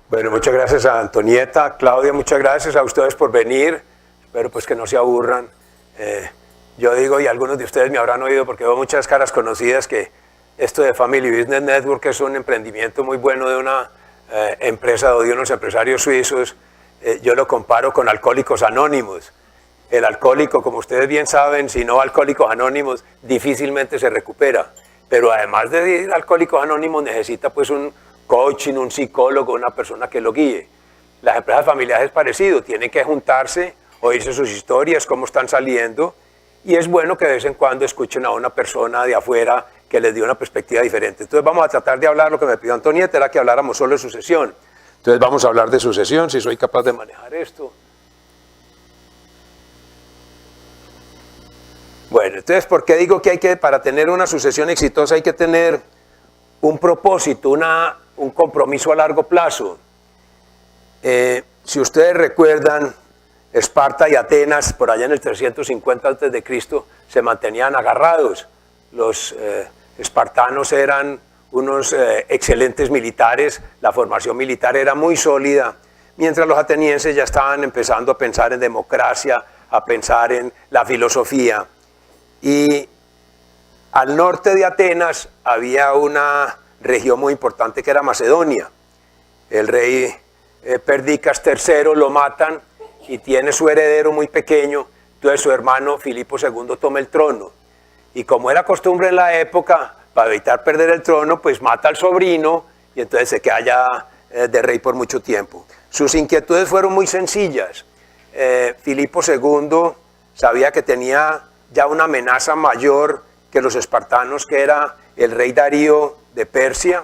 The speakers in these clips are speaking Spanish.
Bueno, muchas gracias a Antonieta, Claudia, muchas gracias a ustedes por venir. Espero pues que no se aburran. Yo digo, y algunos de ustedes me habrán oído porque veo muchas caras conocidas, que esto de Family Business Network es un emprendimiento muy bueno de una empresa o de unos empresarios suizos. Yo lo comparo con Alcohólicos Anónimos. El alcohólico, como ustedes bien saben, si no Alcohólicos Anónimos, difícilmente se recupera. Pero además de ir a Alcohólicos Anónimos, necesita pues un coaching, un psicólogo, una persona que lo guíe. Las empresas familiares es parecido, tienen que juntarse, oírse sus historias, cómo están saliendo, y es bueno que de vez en cuando escuchen a una persona de afuera que les dé una perspectiva diferente. Entonces vamos a tratar de hablar, lo que me pidió Antonieta era que habláramos solo de sucesión. Entonces vamos a hablar de sucesión, si soy capaz de manejar esto. Bueno, entonces, ¿por qué digo que para tener una sucesión exitosa hay que tener un propósito, un compromiso a largo plazo? Si ustedes recuerdan, Esparta y Atenas, por allá en el 350 a.C., se mantenían agarrados. Los espartanos eran unos excelentes militares, la formación militar era muy sólida, mientras los atenienses ya estaban empezando a pensar en democracia, a pensar en la filosofía. Y al norte de Atenas había una región muy importante que era Macedonia. El rey Perdicas III lo matan y tiene su heredero muy pequeño, entonces su hermano Filipo II toma el trono. Y como era costumbre en la época, para evitar perder el trono, pues mata al sobrino y entonces se queda ya de rey por mucho tiempo. Sus inquietudes fueron muy sencillas. Filipo II sabía que tenía ya una amenaza mayor que los espartanos, que era el rey Darío de Persia.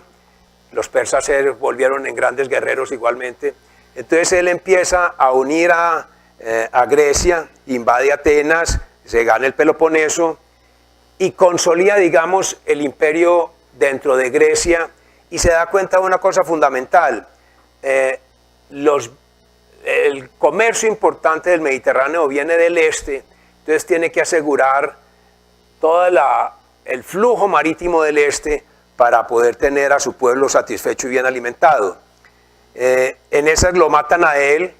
Los persas se volvieron en grandes guerreros igualmente. Entonces él empieza a unir a Grecia, invade Atenas, se gana el Peloponeso y consolida, digamos, el imperio dentro de Grecia, y se da cuenta de una cosa fundamental. El comercio importante del Mediterráneo viene del este, entonces tiene que asegurar todo el flujo marítimo del este para poder tener a su pueblo satisfecho y bien alimentado. En esas lo matan a él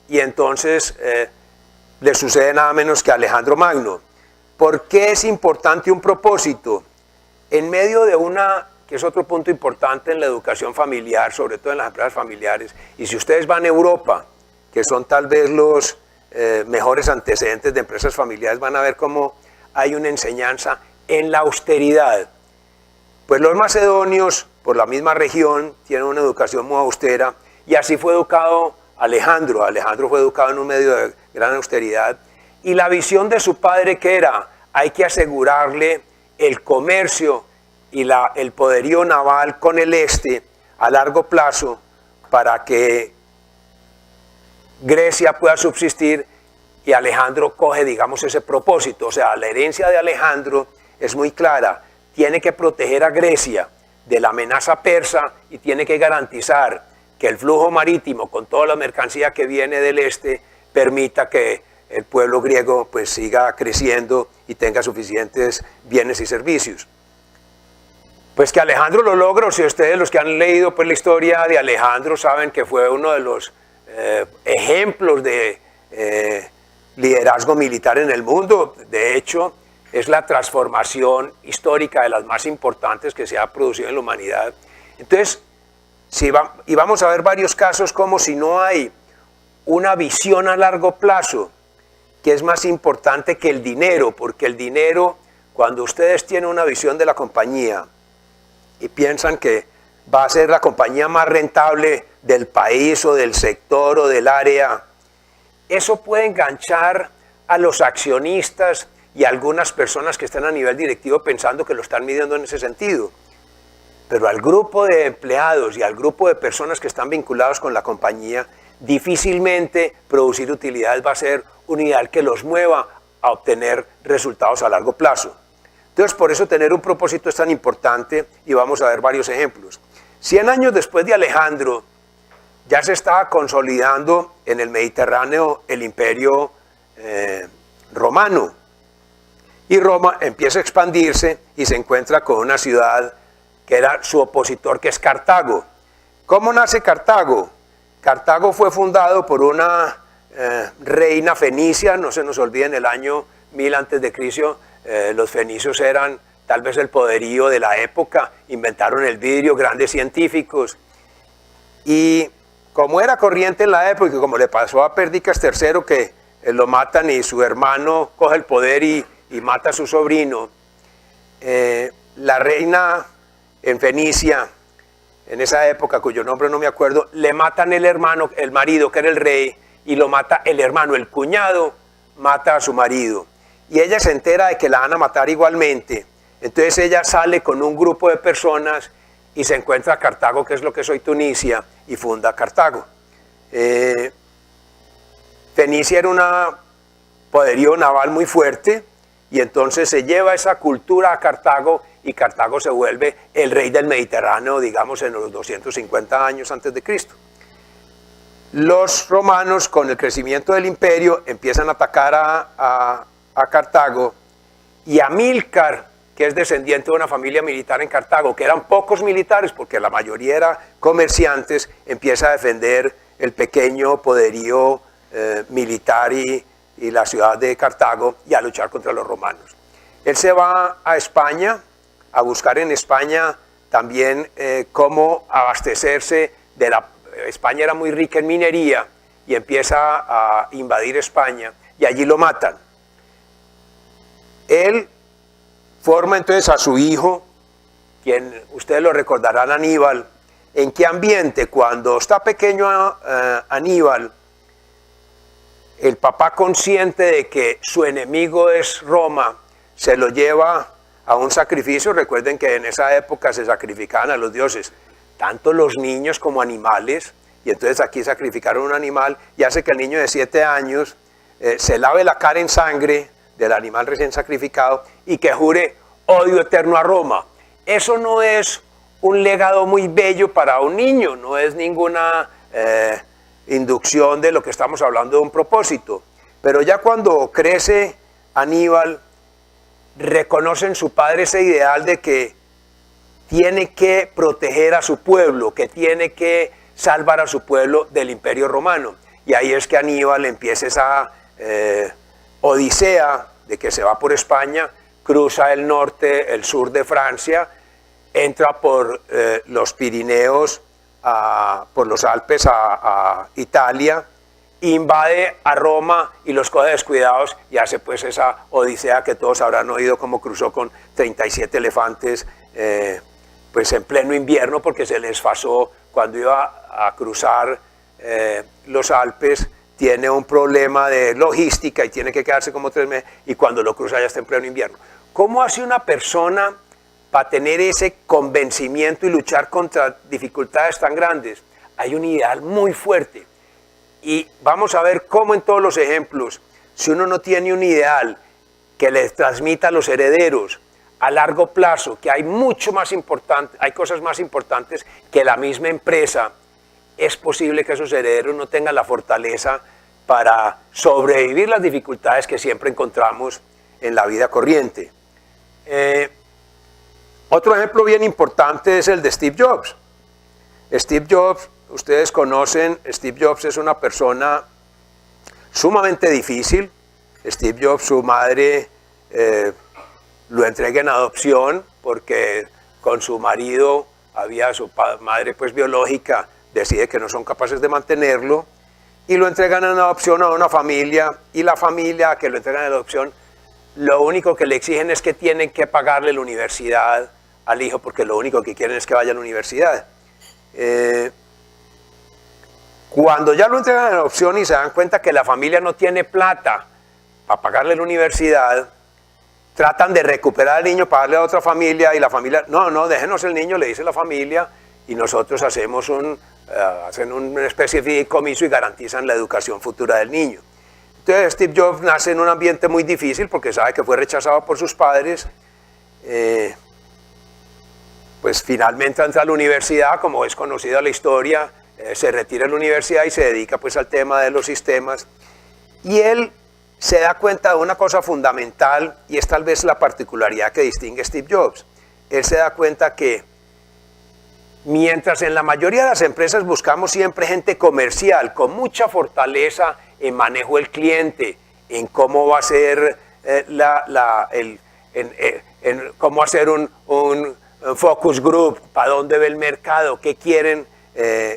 y entonces le sucede nada menos que a Alejandro Magno. ¿Por qué es importante un propósito? En medio de que es otro punto importante en la educación familiar, sobre todo en las empresas familiares, y si ustedes van a Europa, que son tal vez los mejores antecedentes de empresas familiares, van a ver cómo hay una enseñanza en la austeridad. Pues los macedonios, por la misma región, tienen una educación muy austera, y así fue educado Alejandro. Alejandro fue educado en un medio de gran austeridad, y la visión de su padre, que era, hay que asegurarle el comercio y el poderío naval con el este a largo plazo para que Grecia pueda subsistir, y Alejandro coge, digamos, ese propósito. O sea, la herencia de Alejandro es muy clara, tiene que proteger a Grecia de la amenaza persa y tiene que garantizar que el flujo marítimo con toda la mercancía que viene del este permita que el pueblo griego pues siga creciendo y tenga suficientes bienes y servicios. Pues que Alejandro lo logra. Si ustedes, los que han leído pues la historia de Alejandro, saben que fue uno de los ejemplos de liderazgo militar en el mundo. De hecho, es la transformación histórica de las más importantes que se ha producido en la humanidad. Entonces, y vamos a ver varios casos como si no hay una visión a largo plazo, que es más importante que el dinero, porque el dinero, cuando ustedes tienen una visión de la compañía y piensan que va a ser la compañía más rentable del país o del sector o del área, eso puede enganchar a los accionistas y a algunas personas que están a nivel directivo pensando que lo están midiendo en ese sentido. Pero al grupo de empleados y al grupo de personas que están vinculados con la compañía, difícilmente producir utilidades va a ser un ideal que los mueva a obtener resultados a largo plazo. Entonces, por eso tener un propósito es tan importante y vamos a ver varios ejemplos. 100 años después de Alejandro, ya se estaba consolidando en el Mediterráneo el imperio romano. Y Roma empieza a expandirse y se encuentra con una ciudad que era su opositor, que es Cartago. ¿Cómo nace Cartago? Cartago fue fundado por una reina fenicia, no se nos olvide, en el año 1000 a.C., los fenicios eran tal vez el poderío de la época, inventaron el vidrio, grandes científicos. Y como era corriente en la época, y como le pasó a Pérdicas III, que lo matan y su hermano coge el poder y mata a su sobrino, la reina en Fenicia, en esa época, cuyo nombre no me acuerdo, le matan el hermano, el marido, que era el rey, y lo mata el hermano, el cuñado, mata a su marido. Y ella se entera de que la van a matar igualmente. Entonces ella sale con un grupo de personas y se encuentra a Cartago, que es lo que es hoy Tunisia, y funda Cartago. Fenicia era un poderío naval muy fuerte, y entonces se lleva esa cultura a Cartago, y Cartago se vuelve el rey del Mediterráneo, digamos, en los 250 años antes de Cristo. Los romanos, con el crecimiento del imperio, empiezan a atacar a Cartago, y Amílcar, que es descendiente de una familia militar en Cartago, que eran pocos militares porque la mayoría eran comerciantes, empieza a defender el pequeño poderío militar y la ciudad de Cartago y a luchar contra los romanos. Él se va a España, a buscar en España también cómo abastecerse de la... España era muy rica en minería y empieza a invadir España y allí lo matan. Él forma entonces a su hijo, quien ustedes lo recordarán, Aníbal. ¿En qué ambiente? Cuando está pequeño Aníbal, el papá, consciente de que su enemigo es Roma, se lo lleva a un sacrificio. Recuerden que en esa época se sacrificaban a los dioses, tanto los niños como animales, y entonces aquí sacrificaron un animal y hace que el niño de 7 años se lave la cara en sangre del animal recién sacrificado y que jure odio eterno a Roma. Eso no es un legado muy bello para un niño, no es ninguna inducción de lo que estamos hablando de un propósito. Pero ya cuando crece Aníbal, reconoce en su padre ese ideal de que tiene que proteger a su pueblo, que tiene que salvar a su pueblo del imperio romano. Y ahí es que Aníbal empieza esa odisea de que se va por España, cruza el norte, el sur de Francia, entra por los Pirineos, por los Alpes a Italia, invade a Roma y los coge descuidados y hace pues esa odisea que todos habrán oído, como cruzó con 37 elefantes pues en pleno invierno, porque se les pasó cuando iba a cruzar los Alpes. Tiene un problema de logística y tiene que quedarse como 3 meses, y cuando lo cruza ya está en pleno invierno. ¿Cómo hace una persona para tener ese convencimiento y luchar contra dificultades tan grandes? Hay un ideal muy fuerte. Y vamos a ver cómo en todos los ejemplos, si uno no tiene un ideal que le transmita a los herederos a largo plazo, que hay mucho más importante, hay cosas más importantes que la misma empresa, es posible que esos herederos no tengan la fortaleza para sobrevivir las dificultades que siempre encontramos en la vida corriente. Otro ejemplo bien importante es el de Steve Jobs. Steve Jobs, ustedes conocen, Steve Jobs es una persona sumamente difícil. Steve Jobs, su madre lo entrega en adopción porque con su marido su madre pues biológica decide que no son capaces de mantenerlo y lo entregan en adopción a una familia, y la familia que lo entregan en adopción, lo único que le exigen es que tienen que pagarle la universidad al hijo, porque lo único que quieren es que vaya a la universidad. Cuando ya lo entregan en adopción y se dan cuenta que la familia no tiene plata para pagarle la universidad, tratan de recuperar al niño para darle a otra familia, y la familia, no, déjenos el niño, le dice la familia, y nosotros hacemos hacen una especie de fideicomiso y garantizan la educación futura del niño. Entonces Steve Jobs nace en un ambiente muy difícil porque sabe que fue rechazado por sus padres pues finalmente entra a la universidad, como es conocida la historia, se retira de la universidad y se dedica pues al tema de los sistemas. Y él se da cuenta de una cosa fundamental, y es tal vez la particularidad que distingue a Steve Jobs. Él se da cuenta que mientras en la mayoría de las empresas buscamos siempre gente comercial con mucha fortaleza en manejo del cliente, en cómo va a ser cómo hacer un focus group, para dónde ve el mercado, qué quieren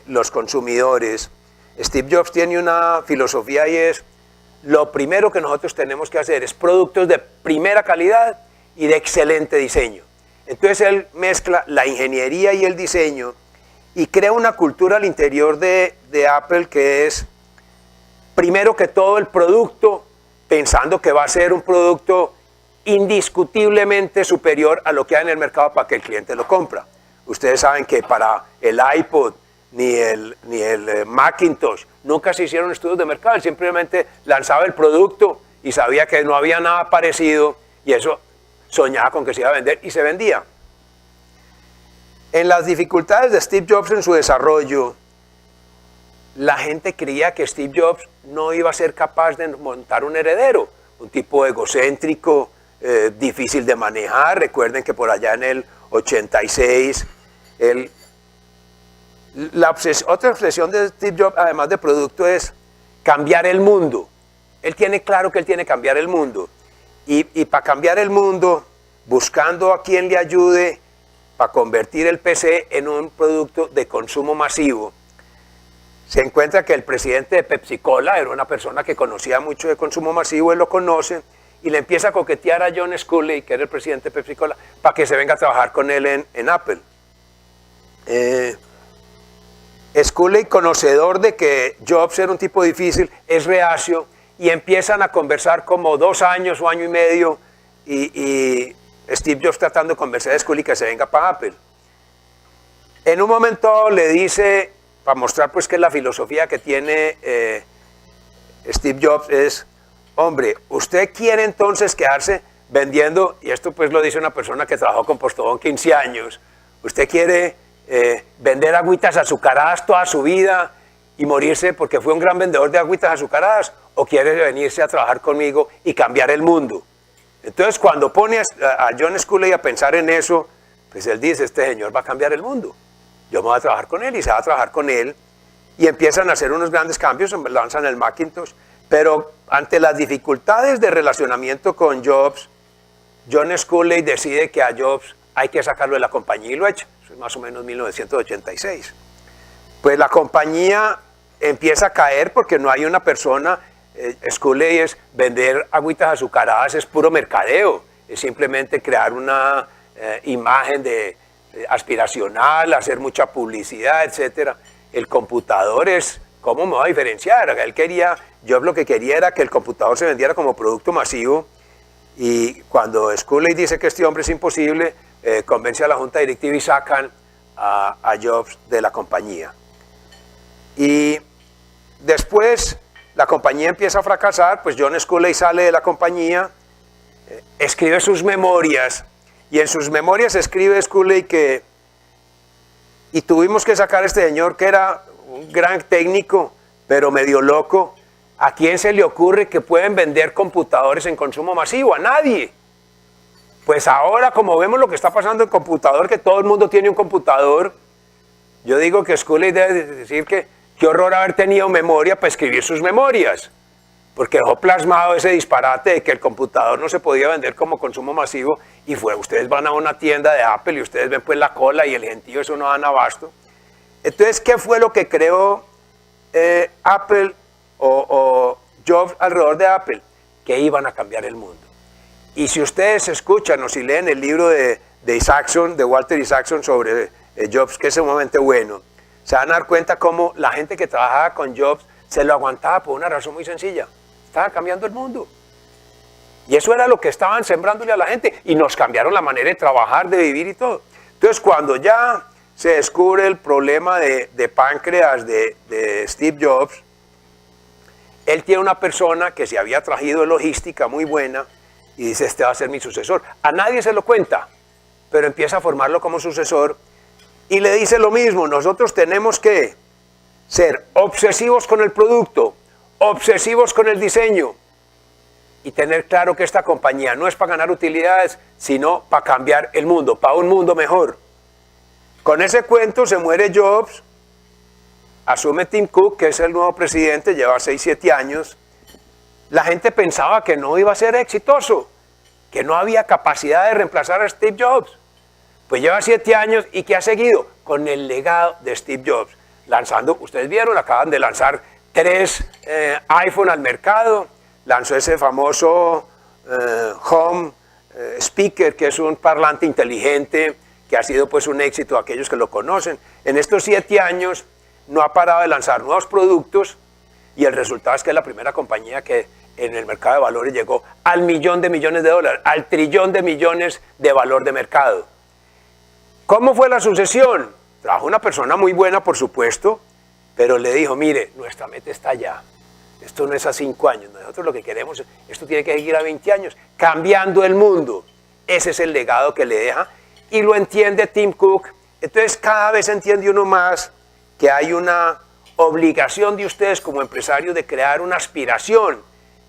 los consumidores. Steve Jobs tiene una filosofía y es: lo primero que nosotros tenemos que hacer es productos de primera calidad y de excelente diseño. Entonces él mezcla la ingeniería y el diseño y crea una cultura al interior de Apple que es, primero que todo, el producto, pensando que va a ser un producto indiscutiblemente superior a lo que hay en el mercado para que el cliente lo compra. Ustedes saben que para el iPod ni el Macintosh nunca se hicieron estudios de mercado, él simplemente lanzaba el producto y sabía que no había nada parecido, y eso soñaba con que se iba a vender, y se vendía. En las dificultades de Steve Jobs en su desarrollo, la gente creía que Steve Jobs no iba a ser capaz de montar un heredero, un tipo egocéntrico, difícil de manejar. Recuerden que por allá en el 86, otra obsesión de Steve Jobs, además de producto, es cambiar el mundo. Él tiene claro que él tiene que cambiar el mundo. Y para cambiar el mundo, buscando a quien le ayude para convertir el PC en un producto de consumo masivo, se encuentra que el presidente de Pepsi Cola era una persona que conocía mucho de consumo masivo, él lo conoce, y le empieza a coquetear a John Sculley, que era el presidente de Pepsi Cola, para que se venga a trabajar con él en Apple. Sculley, conocedor de que Jobs era un tipo difícil, es reacio, y empiezan a conversar como 2 años o año y medio, y Steve Jobs tratando de convencer a Sculley que se venga para Apple. En un momento le dice, para mostrar pues que la filosofía que tiene Steve Jobs es: hombre, ¿usted quiere entonces quedarse vendiendo? Y esto pues lo dice una persona que trabajó con Postobón 15 años. ¿Usted quiere vender agüitas azucaradas toda su vida y morirse porque fue un gran vendedor de agüitas azucaradas? ¿O quiere venirse a trabajar conmigo y cambiar el mundo? Entonces, cuando pone a John Sculley a pensar en eso, pues él dice: este señor va a cambiar el mundo. Yo me voy a trabajar con él, y se va a trabajar con él. Y empiezan a hacer unos grandes cambios, lanzan el Macintosh. Pero ante las dificultades de relacionamiento con Jobs, John Sculley decide que a Jobs hay que sacarlo de la compañía, y lo echa. Eso es más o menos 1986. Pues la compañía empieza a caer porque no hay una persona. Sculley es vender agüitas azucaradas, es puro mercadeo, es simplemente crear una imagen aspiracional, hacer mucha publicidad, etc. El computador es, ¿cómo me va a diferenciar? Jobs lo que quería era que el computador se vendiera como producto masivo, y cuando Sculley dice que este hombre es imposible, convence a la junta directiva y sacan a Jobs de la compañía. Y después la compañía empieza a fracasar, pues John Sculley sale de la compañía, escribe sus memorias, y en sus memorias escribe Sculley que, y tuvimos que sacar a este señor que era un gran técnico, pero medio loco. ¿A quién se le ocurre que pueden vender computadores en consumo masivo? A nadie. Pues ahora, como vemos lo que está pasando en computador, que todo el mundo tiene un computador, yo digo que Sculley debe decir que qué horror haber tenido memoria para escribir sus memorias, porque dejó plasmado ese disparate de que el computador no se podía vender como consumo masivo, y ustedes van a una tienda de Apple y ustedes ven pues la cola y el gentío, eso no dan abasto. Entonces, ¿qué fue lo que creó Apple o Jobs alrededor de Apple? Que iban a cambiar el mundo. Y si ustedes escuchan o si leen el libro de Isaacson, de Walter Isaacson, sobre Jobs, que es sumamente bueno, se van a dar cuenta cómo la gente que trabajaba con Jobs se lo aguantaba por una razón muy sencilla: estaba cambiando el mundo. Y eso era lo que estaban sembrándole a la gente, y nos cambiaron la manera de trabajar, de vivir y todo. Entonces, cuando ya se descubre el problema de páncreas de Steve Jobs, él tiene una persona que se había traído de logística muy buena, y dice: este va a ser mi sucesor. A nadie se lo cuenta, pero empieza a formarlo como sucesor y le dice lo mismo: nosotros tenemos que ser obsesivos con el producto, obsesivos con el diseño y tener claro que esta compañía no es para ganar utilidades, sino para cambiar el mundo, para un mundo mejor. Con ese cuento se muere Jobs, asume Tim Cook, que es el nuevo presidente, lleva 6, 7 años. La gente pensaba que no iba a ser exitoso, que no había capacidad de reemplazar a Steve Jobs. Pues lleva 7 años y ¿qué ha seguido? Con el legado de Steve Jobs. Lanzando, ustedes vieron, acaban de lanzar 3 iPhone al mercado. Lanzó ese famoso Home Speaker, que es un parlante inteligente, que ha sido pues un éxito a aquellos que lo conocen. En estos 7 años no ha parado de lanzar nuevos productos y el resultado es que es la primera compañía que en el mercado de valores llegó al $1.000.000 de millones, al $1 trillón de millones de valor de mercado. ¿Cómo fue la sucesión? Trajo una persona muy buena, por supuesto, pero le dijo: mire, nuestra meta está allá. Esto no es a 5 años, nosotros lo que queremos, esto tiene que seguir a 20 años, cambiando el mundo. Ese es el legado que le deja y lo entiende Tim Cook. Entonces cada vez entiende uno más que hay una obligación de ustedes como empresarios de crear una aspiración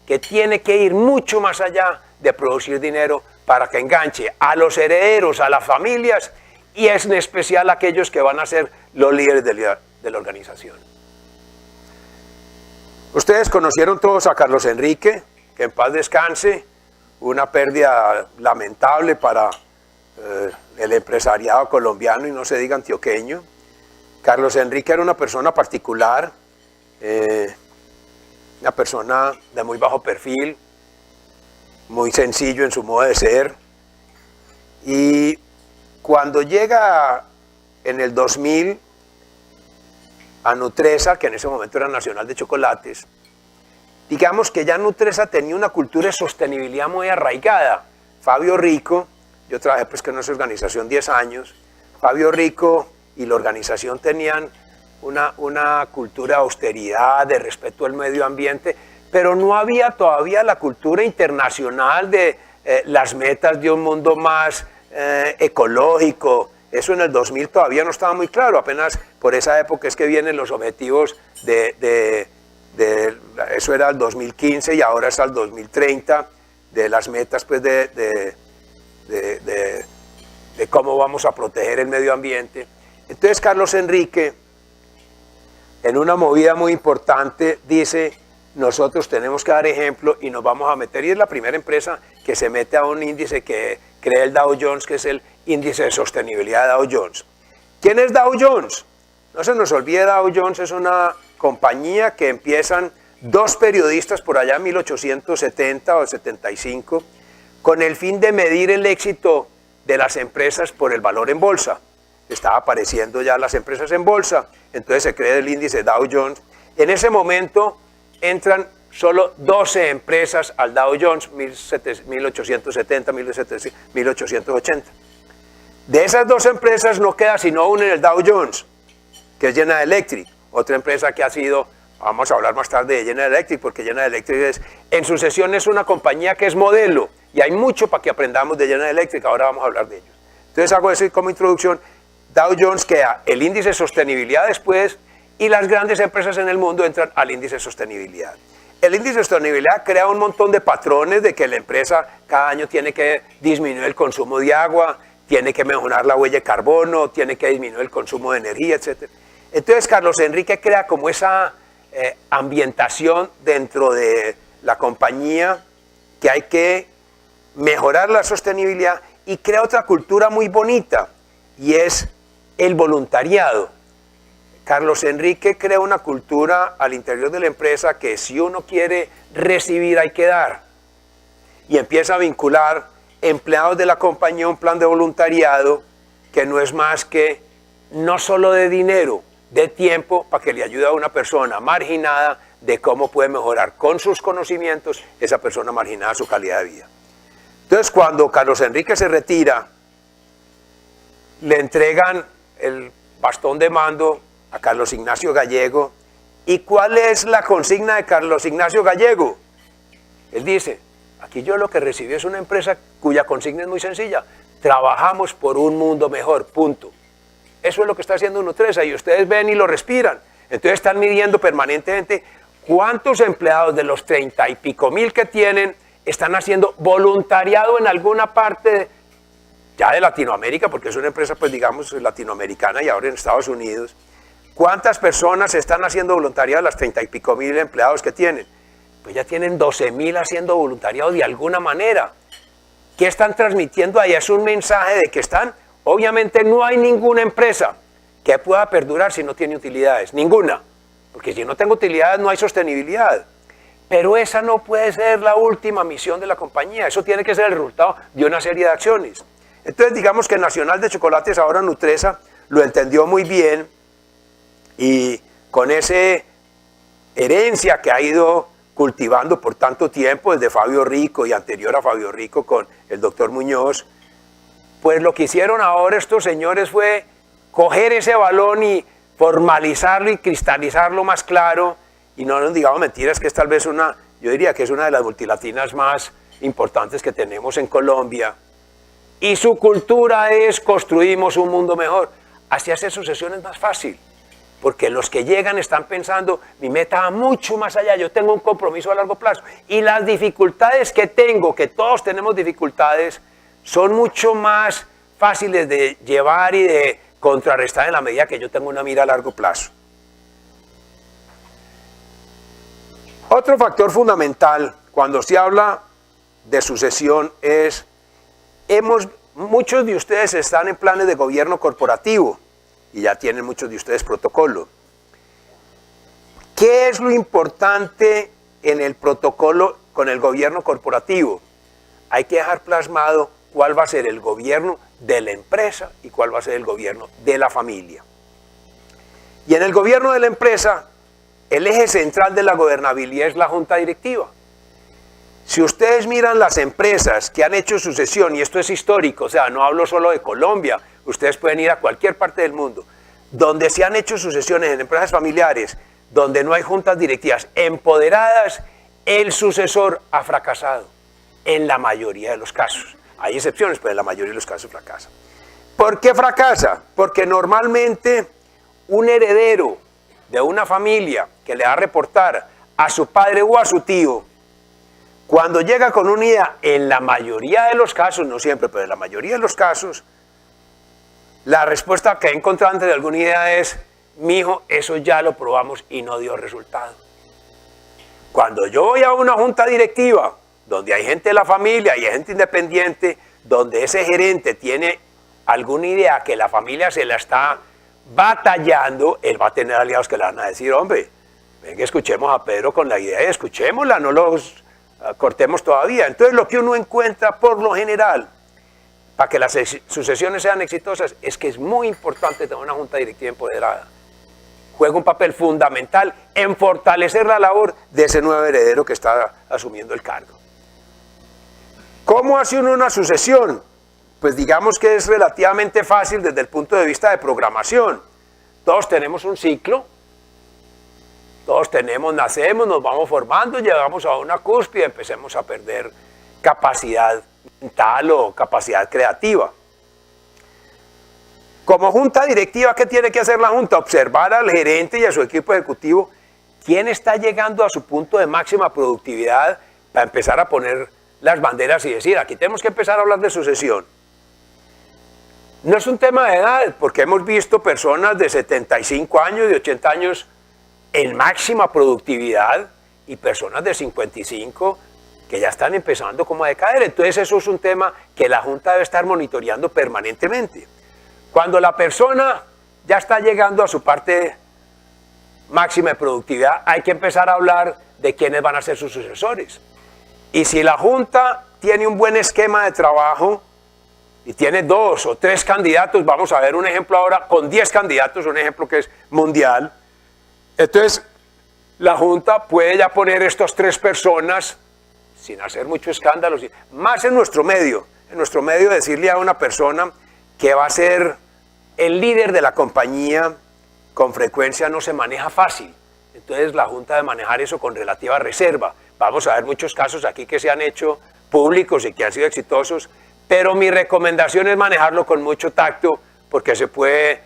que tiene que ir mucho más allá de producir dinero para que enganche a los herederos, a las familias y es en especial a aquellos que van a ser los líderes de la organización. Ustedes conocieron todos a Carlos Enrique, que en paz descanse, una pérdida lamentable para el empresariado colombiano y no se diga antioqueño. Carlos Enrique era una persona particular, una persona de muy bajo perfil, muy sencillo en su modo de ser. Y cuando llega en el 2000 a Nutresa, que en ese momento era Nacional de Chocolates, digamos que ya Nutresa tenía una cultura de sostenibilidad muy arraigada. Fabio Rico, yo trabajé pues con esa organización 10 años, Fabio Rico y la organización tenían una cultura de austeridad, de respeto al medio ambiente, pero no había todavía la cultura internacional de las metas de un mundo más ecológico. Eso en el 2000 todavía no estaba muy claro, apenas por esa época es que vienen los objetivos eso era el 2015 y ahora es al 2030, de las metas pues de cómo vamos a proteger el medio ambiente. Entonces Carlos Enrique, en una movida muy importante, dice: nosotros tenemos que dar ejemplo y nos vamos a meter, y es la primera empresa que se mete a un índice que crea el Dow Jones, que es el índice de sostenibilidad de Dow Jones. ¿Quién es Dow Jones? No se nos olvide, Dow Jones es una compañía que empiezan 2 periodistas por allá en 1870 o 75 con el fin de medir el éxito de las empresas por el valor en bolsa. Estaba apareciendo ya las empresas en bolsa, entonces se crea el índice Dow Jones. En ese momento entran solo 12 empresas al Dow Jones, 1870, 1880. De esas 12 empresas no queda sino una en el Dow Jones, que es General Electric, otra empresa que ha sido, vamos a hablar más tarde de General Electric, porque General Electric en sucesión es una compañía que es modelo, y hay mucho para que aprendamos de General Electric, ahora vamos a hablar de ellos. Entonces hago eso como introducción. Dow Jones queda el índice de sostenibilidad después, y las grandes empresas en el mundo entran al índice de sostenibilidad. El índice de sostenibilidad crea un montón de patrones de que la empresa cada año tiene que disminuir el consumo de agua, tiene que mejorar la huella de carbono, tiene que disminuir el consumo de energía, etc. Entonces Carlos Enrique crea como esa ambientación dentro de la compañía, que hay que mejorar la sostenibilidad, y crea otra cultura muy bonita, y es el voluntariado. Carlos Enrique crea una cultura al interior de la empresa que si uno quiere recibir hay que dar, y empieza a vincular empleados de la compañía a un plan de voluntariado que no es más que no solo de dinero, de tiempo, para que le ayude a una persona marginada de cómo puede mejorar con sus conocimientos esa persona marginada su calidad de vida. Entonces cuando Carlos Enrique se retira, le entregan el bastón de mando a Carlos Ignacio Gallego. ¿Y cuál es la consigna de Carlos Ignacio Gallego? Él dice: aquí yo lo que recibí es una empresa cuya consigna es muy sencilla: trabajamos por un mundo mejor, punto. Eso es lo que está haciendo Nutresa y ustedes ven y lo respiran. Entonces están midiendo permanentemente cuántos empleados de los 30 y pico mil que tienen están haciendo voluntariado en alguna parte ya de Latinoamérica, porque es una empresa, pues digamos, latinoamericana y ahora en Estados Unidos. ¿Cuántas personas están haciendo voluntariado de las 30 y pico mil empleados que tienen? Pues ya tienen 12.000 haciendo voluntariado de alguna manera. ¿Qué están transmitiendo ahí? Es un mensaje de que están, obviamente no hay ninguna empresa que pueda perdurar si no tiene utilidades, ninguna. Porque si no tengo utilidades no hay sostenibilidad. Pero esa no puede ser la última misión de la compañía, eso tiene que ser el resultado de una serie de acciones. Entonces digamos que Nacional de Chocolates, ahora Nutresa, lo entendió muy bien y con esa herencia que ha ido cultivando por tanto tiempo, desde Fabio Rico y anterior a Fabio Rico con el doctor Muñoz, pues lo que hicieron ahora estos señores fue coger ese balón y formalizarlo y cristalizarlo más claro, y no nos digamos mentiras, que es tal vez yo diría que es una de las multilatinas más importantes que tenemos en Colombia, y su cultura es construimos un mundo mejor. Así hacer sucesión es más fácil, porque los que llegan están pensando, mi meta va mucho más allá, yo tengo un compromiso a largo plazo, y las dificultades que tengo, que todos tenemos dificultades, son mucho más fáciles de llevar y de contrarrestar en la medida que yo tengo una mira a largo plazo. Otro factor fundamental cuando se habla de sucesión es, muchos de ustedes están en planes de gobierno corporativo y ya tienen muchos de ustedes protocolo. ¿Qué es lo importante en el protocolo con el gobierno corporativo? Hay que dejar plasmado cuál va a ser el gobierno de la empresa y cuál va a ser el gobierno de la familia. Y en el gobierno de la empresa, el eje central de la gobernabilidad es la junta directiva. Si ustedes miran las empresas que han hecho sucesión, y esto es histórico, o sea, no hablo solo de Colombia, ustedes pueden ir a cualquier parte del mundo, donde se han hecho sucesiones en empresas familiares, donde no hay juntas directivas empoderadas, el sucesor ha fracasado, en la mayoría de los casos. Hay excepciones, pero en la mayoría de los casos fracasa. ¿Por qué fracasa? Porque normalmente un heredero de una familia que le va a reportar a su padre o a su tío, cuando llega con una idea, en la mayoría de los casos, no siempre, pero en la mayoría de los casos, la respuesta que he encontrado ante alguna idea es, mijo, eso ya lo probamos y no dio resultado. Cuando yo voy a una junta directiva, donde hay gente de la familia y hay gente independiente, donde ese gerente tiene alguna idea que la familia se la está batallando, él va a tener aliados que le van a decir, hombre, venga, escuchemos a Pedro con la idea y escuchémosla, no los cortemos todavía. Entonces lo que uno encuentra por lo general, para que las sucesiones sean exitosas, es que es muy importante tener una junta directiva empoderada. Juega un papel fundamental en fortalecer la labor de ese nuevo heredero que está asumiendo el cargo. ¿Cómo hace uno una sucesión? Pues digamos que es relativamente fácil desde el punto de vista de programación. Todos tenemos un ciclo, todos nacemos, nos vamos formando, llegamos a una cúspide, empecemos a perder capacidad mental o capacidad creativa. Como junta directiva, ¿qué tiene que hacer la junta? Observar al gerente y a su equipo ejecutivo quién está llegando a su punto de máxima productividad para empezar a poner las banderas y decir, aquí tenemos que empezar a hablar de sucesión. No es un tema de edad, porque hemos visto personas de 75 años, de 80 años en máxima productividad y personas de 55 que ya están empezando como a decaer. Entonces eso es un tema que la Junta debe estar monitoreando permanentemente. Cuando la persona ya está llegando a su parte máxima de productividad, hay que empezar a hablar de quiénes van a ser sus sucesores. Y si la Junta tiene un buen esquema de trabajo y tiene 2 o 3 candidatos, vamos a ver un ejemplo ahora con 10 candidatos, un ejemplo que es mundial, entonces la Junta puede ya poner estas 3 personas sin hacer mucho escándalo, más en nuestro medio decirle a una persona que va a ser el líder de la compañía, con frecuencia no se maneja fácil. Entonces la Junta debe manejar eso con relativa reserva. Vamos a ver muchos casos aquí que se han hecho públicos y que han sido exitosos, pero mi recomendación es manejarlo con mucho tacto porque se puede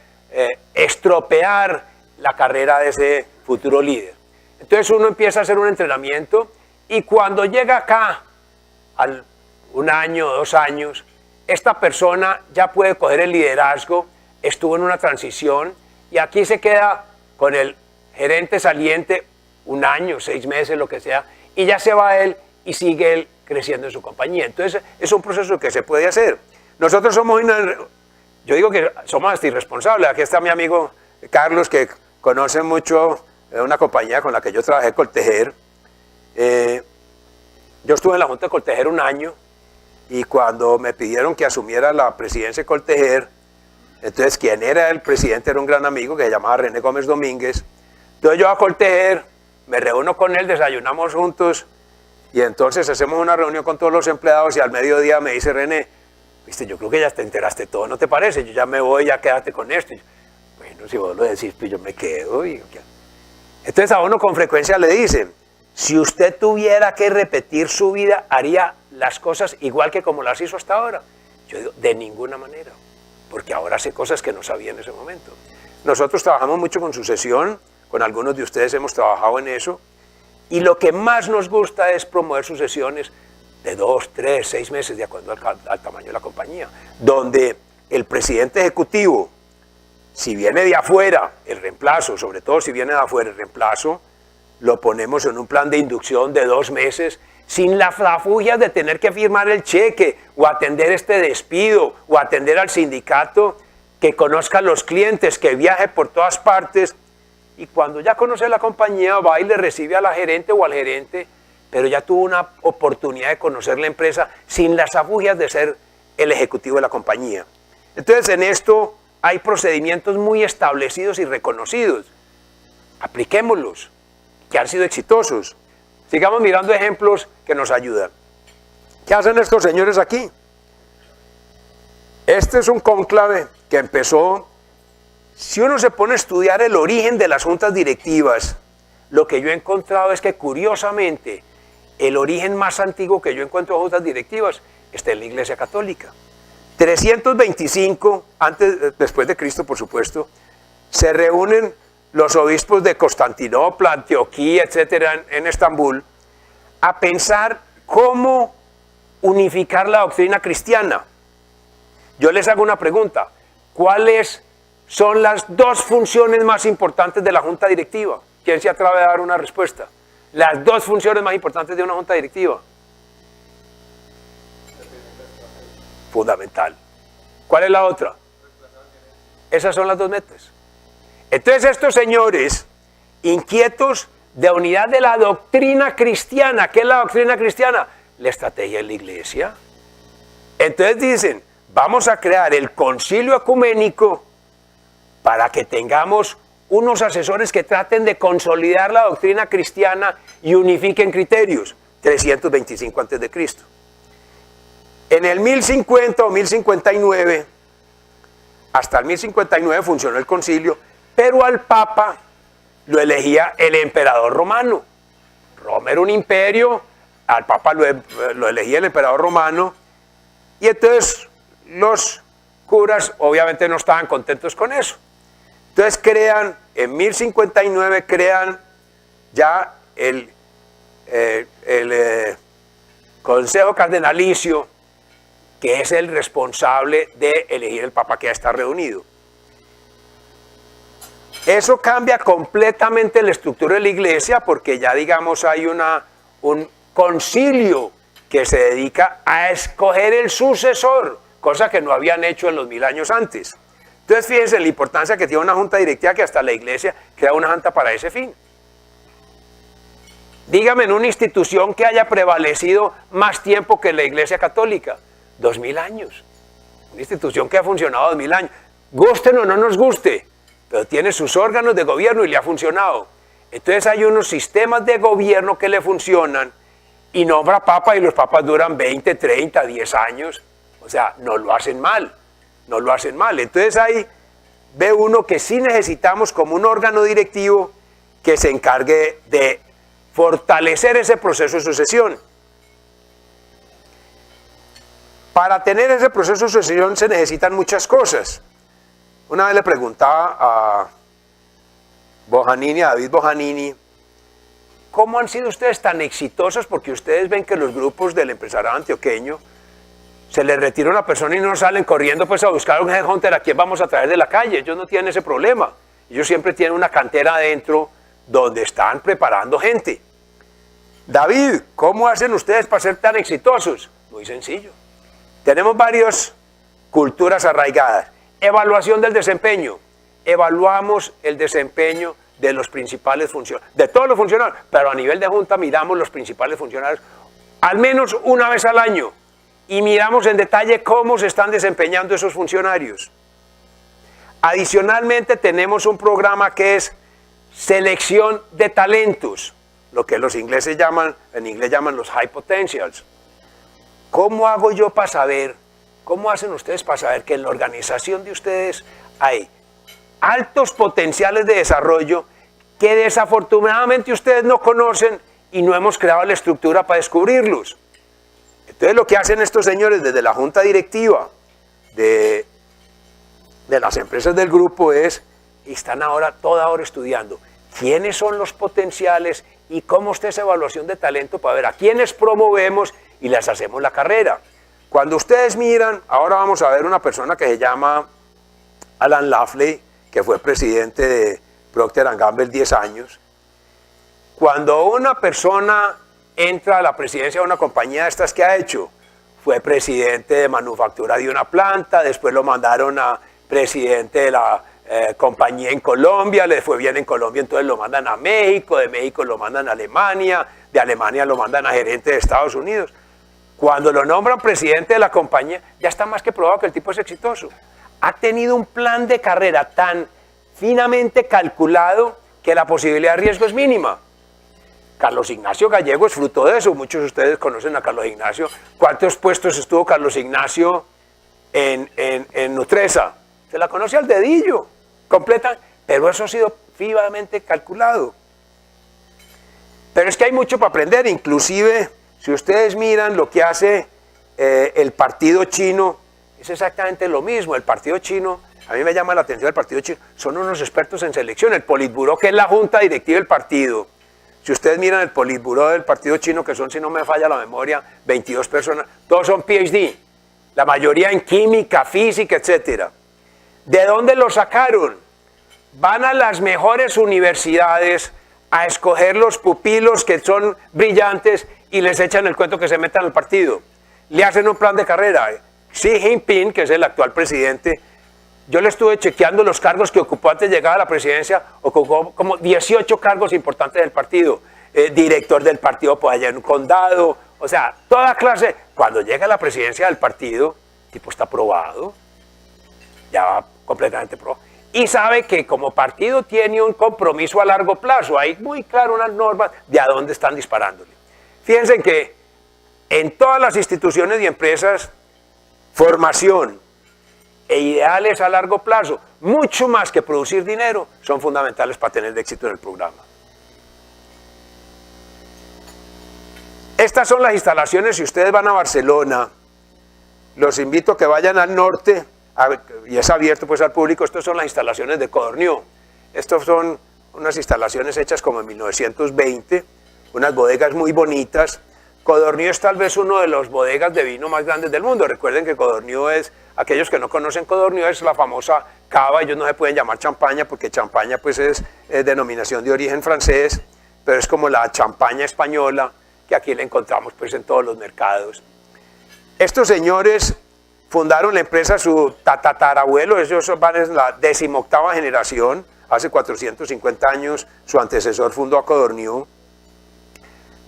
estropear la carrera de ese futuro líder. Entonces uno empieza a hacer un entrenamiento y cuando llega acá, al 1 año, 2 años, esta persona ya puede coger el liderazgo, estuvo en una transición y aquí se queda con el gerente saliente 1 año, 6 meses, lo que sea, y ya se va él y sigue él creciendo en su compañía. Entonces es un proceso que se puede hacer. Nosotros somos, yo digo que somos hasta irresponsables. Aquí está mi amigo Carlos, que conoce mucho una compañía con la que yo trabajé, Coltejer. Yo estuve en la Junta de Coltejer 1 año y cuando me pidieron que asumiera la presidencia de Coltejer, entonces quien era el presidente era un gran amigo que se llamaba René Gómez Domínguez. Entonces yo a Coltejer me reúno con él, desayunamos juntos y entonces hacemos una reunión con todos los empleados y al mediodía me dice René, viste, yo creo que ya te enteraste todo, ¿no te parece? Yo ya me voy, ya quédate con esto. Y yo, bueno, si vos lo decís, pues yo me quedo. Entonces a uno con frecuencia le dicen, si usted tuviera que repetir su vida, ¿haría las cosas igual que como las hizo hasta ahora? Yo digo, de ninguna manera, porque ahora sé cosas que no sabía en ese momento. Nosotros trabajamos mucho con sucesión, con algunos de ustedes hemos trabajado en eso, y lo que más nos gusta es promover sucesiones de 2, 3, 6 meses, de acuerdo al tamaño de la compañía, donde el presidente ejecutivo, si viene de afuera, el reemplazo, sobre todo si viene de afuera el reemplazo, lo ponemos en un plan de inducción de 2 meses, sin la flafugia de tener que firmar el cheque, o atender este despido, o atender al sindicato, que conozca a los clientes, que viaje por todas partes, y cuando ya conoce la compañía, va y le recibe a la gerente o al gerente, pero ya tuvo una oportunidad de conocer la empresa sin las afugias de ser el ejecutivo de la compañía. Entonces en esto hay procedimientos muy establecidos y reconocidos. Apliquémoslos, que han sido exitosos. Sigamos mirando ejemplos que nos ayudan. ¿Qué hacen estos señores aquí? Este es un cónclave que empezó. Si uno se pone a estudiar el origen de las juntas directivas, lo que yo he encontrado es que curiosamente el origen más antiguo que yo encuentro de juntas directivas está en la Iglesia Católica. 325, después de Cristo por supuesto, se reúnen los obispos de Constantinopla, Antioquía, etcétera, en Estambul, a pensar cómo unificar la doctrina cristiana. Yo les hago una pregunta, ¿cuáles son las 2 funciones más importantes de la junta directiva? ¿Quién se atreve a dar una respuesta? Las 2 funciones más importantes de una junta directiva. Fundamental. ¿Cuál es la otra? Esas son las 2 metas. Entonces estos señores, inquietos de unidad de la doctrina cristiana, ¿qué es la doctrina cristiana? La estrategia de la iglesia. Entonces dicen, vamos a crear el concilio ecuménico para que tengamos unos asesores que traten de consolidar la doctrina cristiana y unifiquen criterios. 325 a.C. En el 1050 o 1059, hasta el 1059 funcionó el concilio, pero al Papa lo elegía el emperador romano. Roma era un imperio, al Papa lo elegía el emperador romano, y entonces los curas obviamente no estaban contentos con eso. Entonces en 1059 crean ya el Consejo Cardenalicio, que es el responsable de elegir el Papa que ya está reunido. Eso cambia completamente la estructura de la iglesia porque ya digamos hay un concilio que se dedica a escoger el sucesor, cosa que no habían hecho en los 1000 años antes. Entonces fíjense la importancia que tiene una junta directiva que hasta la iglesia crea una junta para ese fin. Dígame en una institución que haya prevalecido más tiempo que la iglesia católica. 2000 años. Una institución que ha funcionado 2000 años. Gusten o no nos guste, pero tiene sus órganos de gobierno y le ha funcionado. Entonces hay unos sistemas de gobierno que le funcionan y nombra papa y los papas duran 20, 30, 10 años. O sea, no lo hacen mal. No lo hacen mal. Entonces ahí ve uno que sí necesitamos como un órgano directivo que se encargue de fortalecer ese proceso de sucesión. Para tener ese proceso de sucesión se necesitan muchas cosas. Una vez le preguntaba a David Bojanini, ¿cómo han sido ustedes tan exitosos? Porque ustedes ven que los grupos del empresariado antioqueño se les retira una persona y no salen corriendo pues a buscar a un headhunter a quien vamos a traer de la calle. Ellos no tienen ese problema. Ellos siempre tienen una cantera adentro donde están preparando gente. David, ¿cómo hacen ustedes para ser tan exitosos? Muy sencillo. Tenemos varias culturas arraigadas. Evaluación del desempeño. Evaluamos el desempeño de los principales funcionarios, de todos los funcionarios, pero a nivel de junta miramos los principales funcionarios al menos una vez al año y miramos en detalle cómo se están desempeñando esos funcionarios. Adicionalmente tenemos un programa que es selección de talentos, lo que los ingleses llaman, en inglés llaman los high potentials. ¿Cómo hago yo para saber, cómo hacen ustedes para saber que en la organización de ustedes hay altos potenciales de desarrollo que desafortunadamente ustedes no conocen y no hemos creado la estructura para descubrirlos? Entonces lo que hacen estos señores desde la junta directiva de las empresas del grupo es, están toda hora estudiando quiénes son los potenciales y cómo está esa evaluación de talento para ver a quiénes promovemos y les hacemos la carrera. Cuando ustedes miran, ahora vamos a ver una persona que se llama Alan Lafley, que fue presidente de Procter & Gamble 10 años. Cuando una persona entra a la presidencia de una compañía de estas que ha hecho, fue presidente de manufactura de una planta, después lo mandaron a presidente de la compañía en Colombia, le fue bien en Colombia, entonces lo mandan a México, de México lo mandan a Alemania, de Alemania lo mandan a gerente de Estados Unidos. Cuando lo nombran presidente de la compañía, ya está más que probado que el tipo es exitoso. Ha tenido un plan de carrera tan finamente calculado que la posibilidad de riesgo es mínima. Carlos Ignacio Gallego es fruto de eso. Muchos de ustedes conocen a Carlos Ignacio. ¿Cuántos puestos estuvo Carlos Ignacio en Nutresa? Se la conoce al dedillo, completa, pero eso ha sido fijamente calculado. Pero es que hay mucho para aprender, inclusive si ustedes miran lo que hace el partido chino, es exactamente lo mismo. El partido chino, a mí me llama la atención el partido chino, son unos expertos en selección. El Politburó, que es la junta directiva del partido, si ustedes miran el Politburó del partido chino, que son, si no me falla la memoria, 22 personas, todos son PhD, la mayoría en química, física, etcétera. ¿De dónde lo sacaron? Van a las mejores universidades a escoger los pupilos que son brillantes y les echan el cuento que se metan al partido. Le hacen un plan de carrera. Xi Jinping, que es el actual presidente, yo le estuve chequeando los cargos que ocupó antes de llegar a la presidencia, ocupó como 18 cargos importantes del partido. Director del partido por allá en un condado, o sea, toda clase. Cuando llega a la presidencia del partido, el tipo está aprobado, ya va completamente probado. Y sabe que como partido tiene un compromiso a largo plazo, hay muy claro unas normas de a dónde están disparándole. Fíjense que en todas las instituciones y empresas, formación e ideales a largo plazo, mucho más que producir dinero, son fundamentales para tener éxito en el programa. Estas son las instalaciones. Si ustedes van a Barcelona, los invito a que vayan al norte, y es abierto pues al público. Estas son las instalaciones de Codorniu. Estas son unas instalaciones hechas como en 1920, unas bodegas muy bonitas. Codorniu es tal vez uno de los bodegas de vino más grandes del mundo. Recuerden que Codorniu es, aquellos que no conocen Codorniu, es la famosa cava. Ellos no se pueden llamar champaña porque champaña pues es denominación de origen francés, pero es como la champaña española que aquí la encontramos pues en todos los mercados. Estos señores fundaron la empresa, su tatarabuelo, ellos van en la 18ª generación, hace 450 años su antecesor fundó a Codorniu.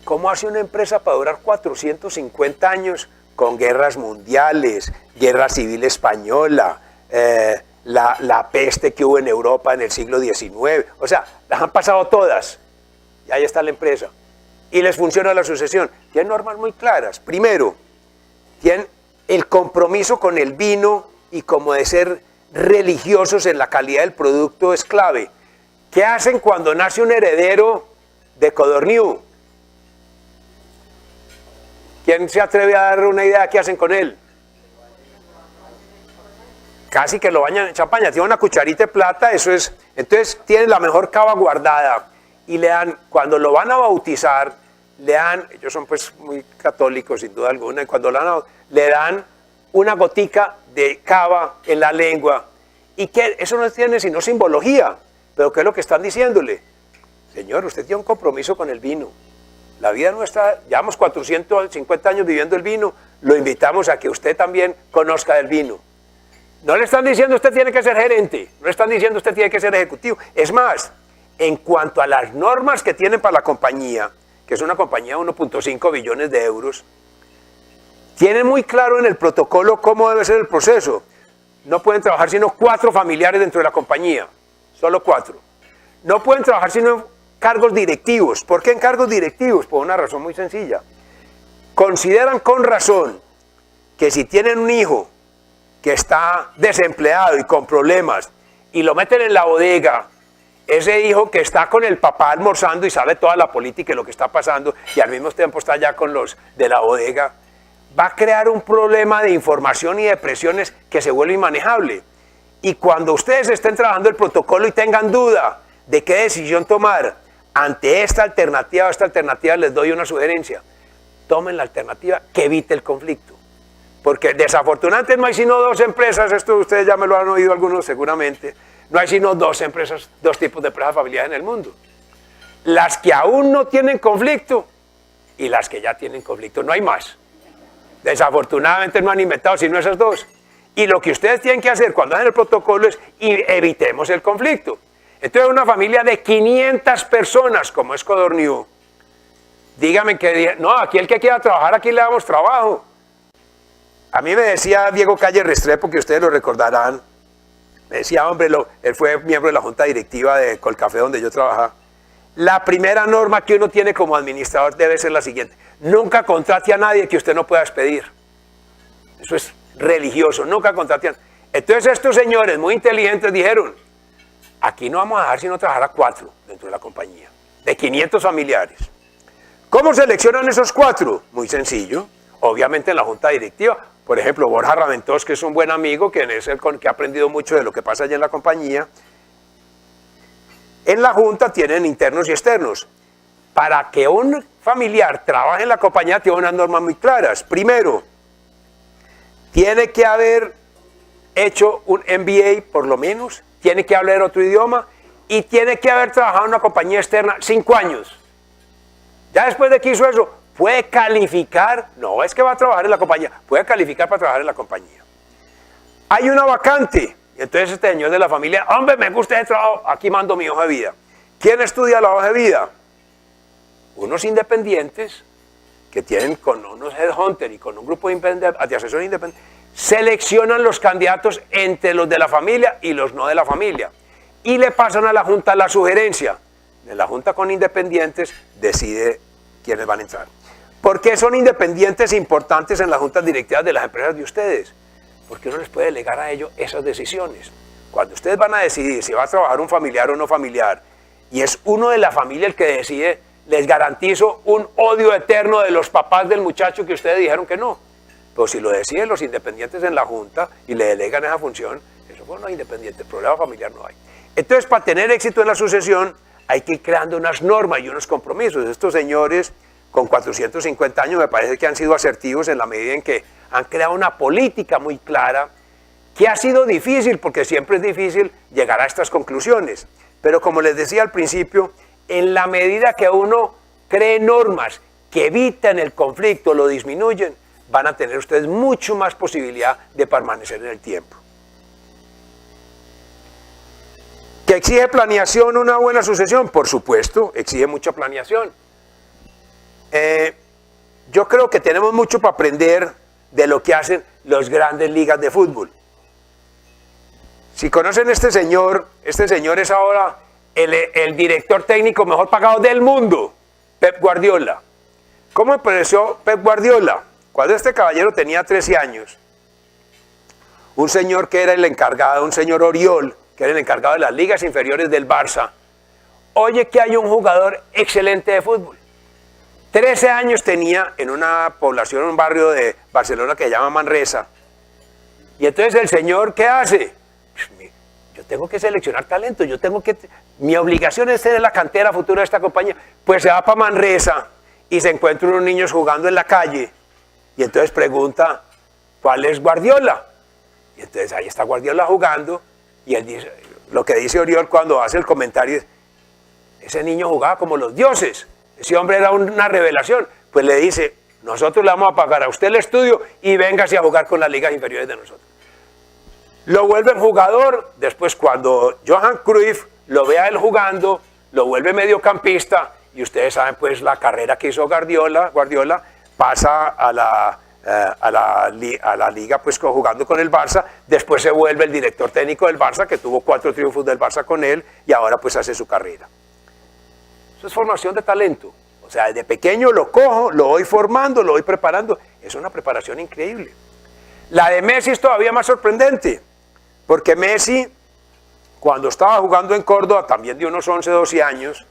¿Cómo hace una empresa para durar 450 años con guerras mundiales, guerra civil española, la peste que hubo en Europa en el siglo XIX? O sea, las han pasado todas y ahí está la empresa. Y les funciona la sucesión. Tienen normas muy claras. Primero, tienen el compromiso con el vino y como de ser religiosos en la calidad del producto es clave. ¿Qué hacen cuando nace un heredero de Codorniu? ¿Quién se atreve a dar una idea de qué hacen con él? casi que lo bañan en champaña, tiene una cucharita de plata, eso es, entonces tiene la mejor cava guardada y le dan, cuando lo van a bautizar, le dan, ellos son pues muy católicos sin duda alguna, y cuando le dan una gotica de cava en la lengua, y que eso no tiene sino simbología, pero ¿qué es lo que están diciéndole? Señor, usted tiene un compromiso con el vino, la vida nuestra, llevamos 450 años viviendo el vino, lo invitamos a que usted también conozca del vino. No le están diciendo usted tiene que ser gerente, no le están diciendo usted tiene que ser ejecutivo, es más, en cuanto a las normas que tienen para la compañía, que es una compañía de 1.5 billones de euros, tienen muy claro en el protocolo cómo debe ser el proceso. No pueden trabajar sino 4 familiares dentro de la compañía, solo 4. No pueden trabajar sino en cargos directivos. ¿Por qué en cargos directivos? Por una razón muy sencilla. Consideran con razón que si tienen un hijo que está desempleado y con problemas y lo meten en la bodega, ese hijo que está con el papá almorzando y sabe toda la política y lo que está pasando y al mismo tiempo está ya con los de la bodega, va a crear un problema de información y de presiones que se vuelve inmanejable. Y cuando ustedes estén trabajando el protocolo y tengan duda de qué decisión tomar ante esta alternativa o esta alternativa, les doy una sugerencia. Tomen la alternativa que evite el conflicto. Porque desafortunadamente no hay sino 2 empresas, esto ustedes ya me lo han oído algunos seguramente, no hay sino 2 empresas, 2 tipos de empresas familiares en el mundo. Las que aún no tienen conflicto y las que ya tienen conflicto, no hay más. Desafortunadamente no han inventado sino esas 2. Y lo que ustedes tienen que hacer cuando hacen el protocolo es evitemos el conflicto. Entonces una familia de 500 personas como es Codorniu, dígame que, no, aquí el que quiera trabajar, aquí le damos trabajo. A mí me decía Diego Calle Restrepo, que ustedes lo recordarán, me decía, hombre, él fue miembro de la junta directiva de Colcafé donde yo trabajaba. La primera norma que uno tiene como administrador debe ser la siguiente: nunca contrate a nadie que usted no pueda despedir. Eso es religioso, nunca contrate a nadie. Entonces estos señores muy inteligentes dijeron, aquí no vamos a dejar sino trabajar a 4 dentro de la compañía, de 500 familiares. ¿Cómo seleccionan esos 4? Muy sencillo, obviamente en la junta directiva. Por ejemplo, Borja Raventós, que es un buen amigo, que es el que ha aprendido mucho de lo que pasa allá en la compañía. En la junta tienen internos y externos. Para que un familiar trabaje en la compañía tiene unas normas muy claras. Primero, tiene que haber hecho un MBA por lo menos, tiene que hablar otro idioma y tiene que haber trabajado en una compañía externa 5 años. Ya después de que hizo eso, puede calificar, no es que va a trabajar en la compañía, puede calificar para trabajar en la compañía. Hay una vacante, y entonces este señor de la familia, hombre, me gusta ese trabajo, aquí mando mi hoja de vida. ¿Quién estudia la hoja de vida? Unos independientes que tienen con unos headhunters y con un grupo de asesores independientes, seleccionan los candidatos entre los de la familia y los no de la familia. Y le pasan a la junta la sugerencia. De la junta con independientes decide quiénes van a entrar. ¿Por qué son independientes importantes en las juntas directivas de las empresas de ustedes? Porque uno les puede delegar a ellos esas decisiones. Cuando ustedes van a decidir si va a trabajar un familiar o no familiar, y es uno de la familia el que decide, les garantizo un odio eterno de los papás del muchacho que ustedes dijeron que no. Pero si lo deciden los independientes en la junta y le delegan esa función, eso fueron los independientes, problema familiar no hay. Entonces, para tener éxito en la sucesión, hay que ir creando unas normas y unos compromisos. Estos señores con 450 años me parece que han sido asertivos en la medida en que han creado una política muy clara, que ha sido difícil, porque siempre es difícil llegar a estas conclusiones. Pero como les decía al principio, en la medida que uno cree normas que evitan el conflicto, lo disminuyen, van a tener ustedes mucho más posibilidad de permanecer en el tiempo. ¿Que exige planeación una buena sucesión? Por supuesto, exige mucha planeación. Yo creo que tenemos mucho para aprender de lo que hacen las grandes ligas de fútbol. Si conocen a este señor es ahora el director técnico mejor pagado del mundo, Pep Guardiola. ¿Cómo empezó Pep Guardiola? Cuando este caballero tenía 13 años, un señor que era el encargado, un señor Oriol, que era el encargado de las ligas inferiores del Barça, oye que hay un jugador excelente de fútbol. 13 años tenía en una población, en un barrio de Barcelona que se llama Manresa, Y entonces el señor, ¿qué hace? Yo tengo que seleccionar talento, mi obligación es ser la cantera futura de esta compañía. Pues se va para Manresa y se encuentra unos niños jugando en la calle y entonces pregunta, ¿cuál es Guardiola? Y entonces ahí está Guardiola jugando y él dice, lo que dice Oriol cuando hace el comentario es, ese niño jugaba como los dioses, ese hombre era una revelación. Pues le dice, nosotros le vamos a pagar a usted el estudio y véngase a jugar con las ligas inferiores de nosotros. Lo vuelven jugador, después cuando Johan Cruyff lo ve a él jugando, lo vuelve mediocampista y ustedes saben pues la carrera que hizo Guardiola pasa a la liga pues jugando con el Barça, después se vuelve el director técnico del Barça que tuvo 4 triunfos del Barça con él y ahora pues hace su carrera. Eso es formación de talento, o sea desde pequeño lo cojo, lo voy formando, lo voy preparando, es una preparación increíble. La de Messi es todavía más sorprendente. Porque Messi, cuando estaba jugando en Córdoba, también de unos 11, 12 años,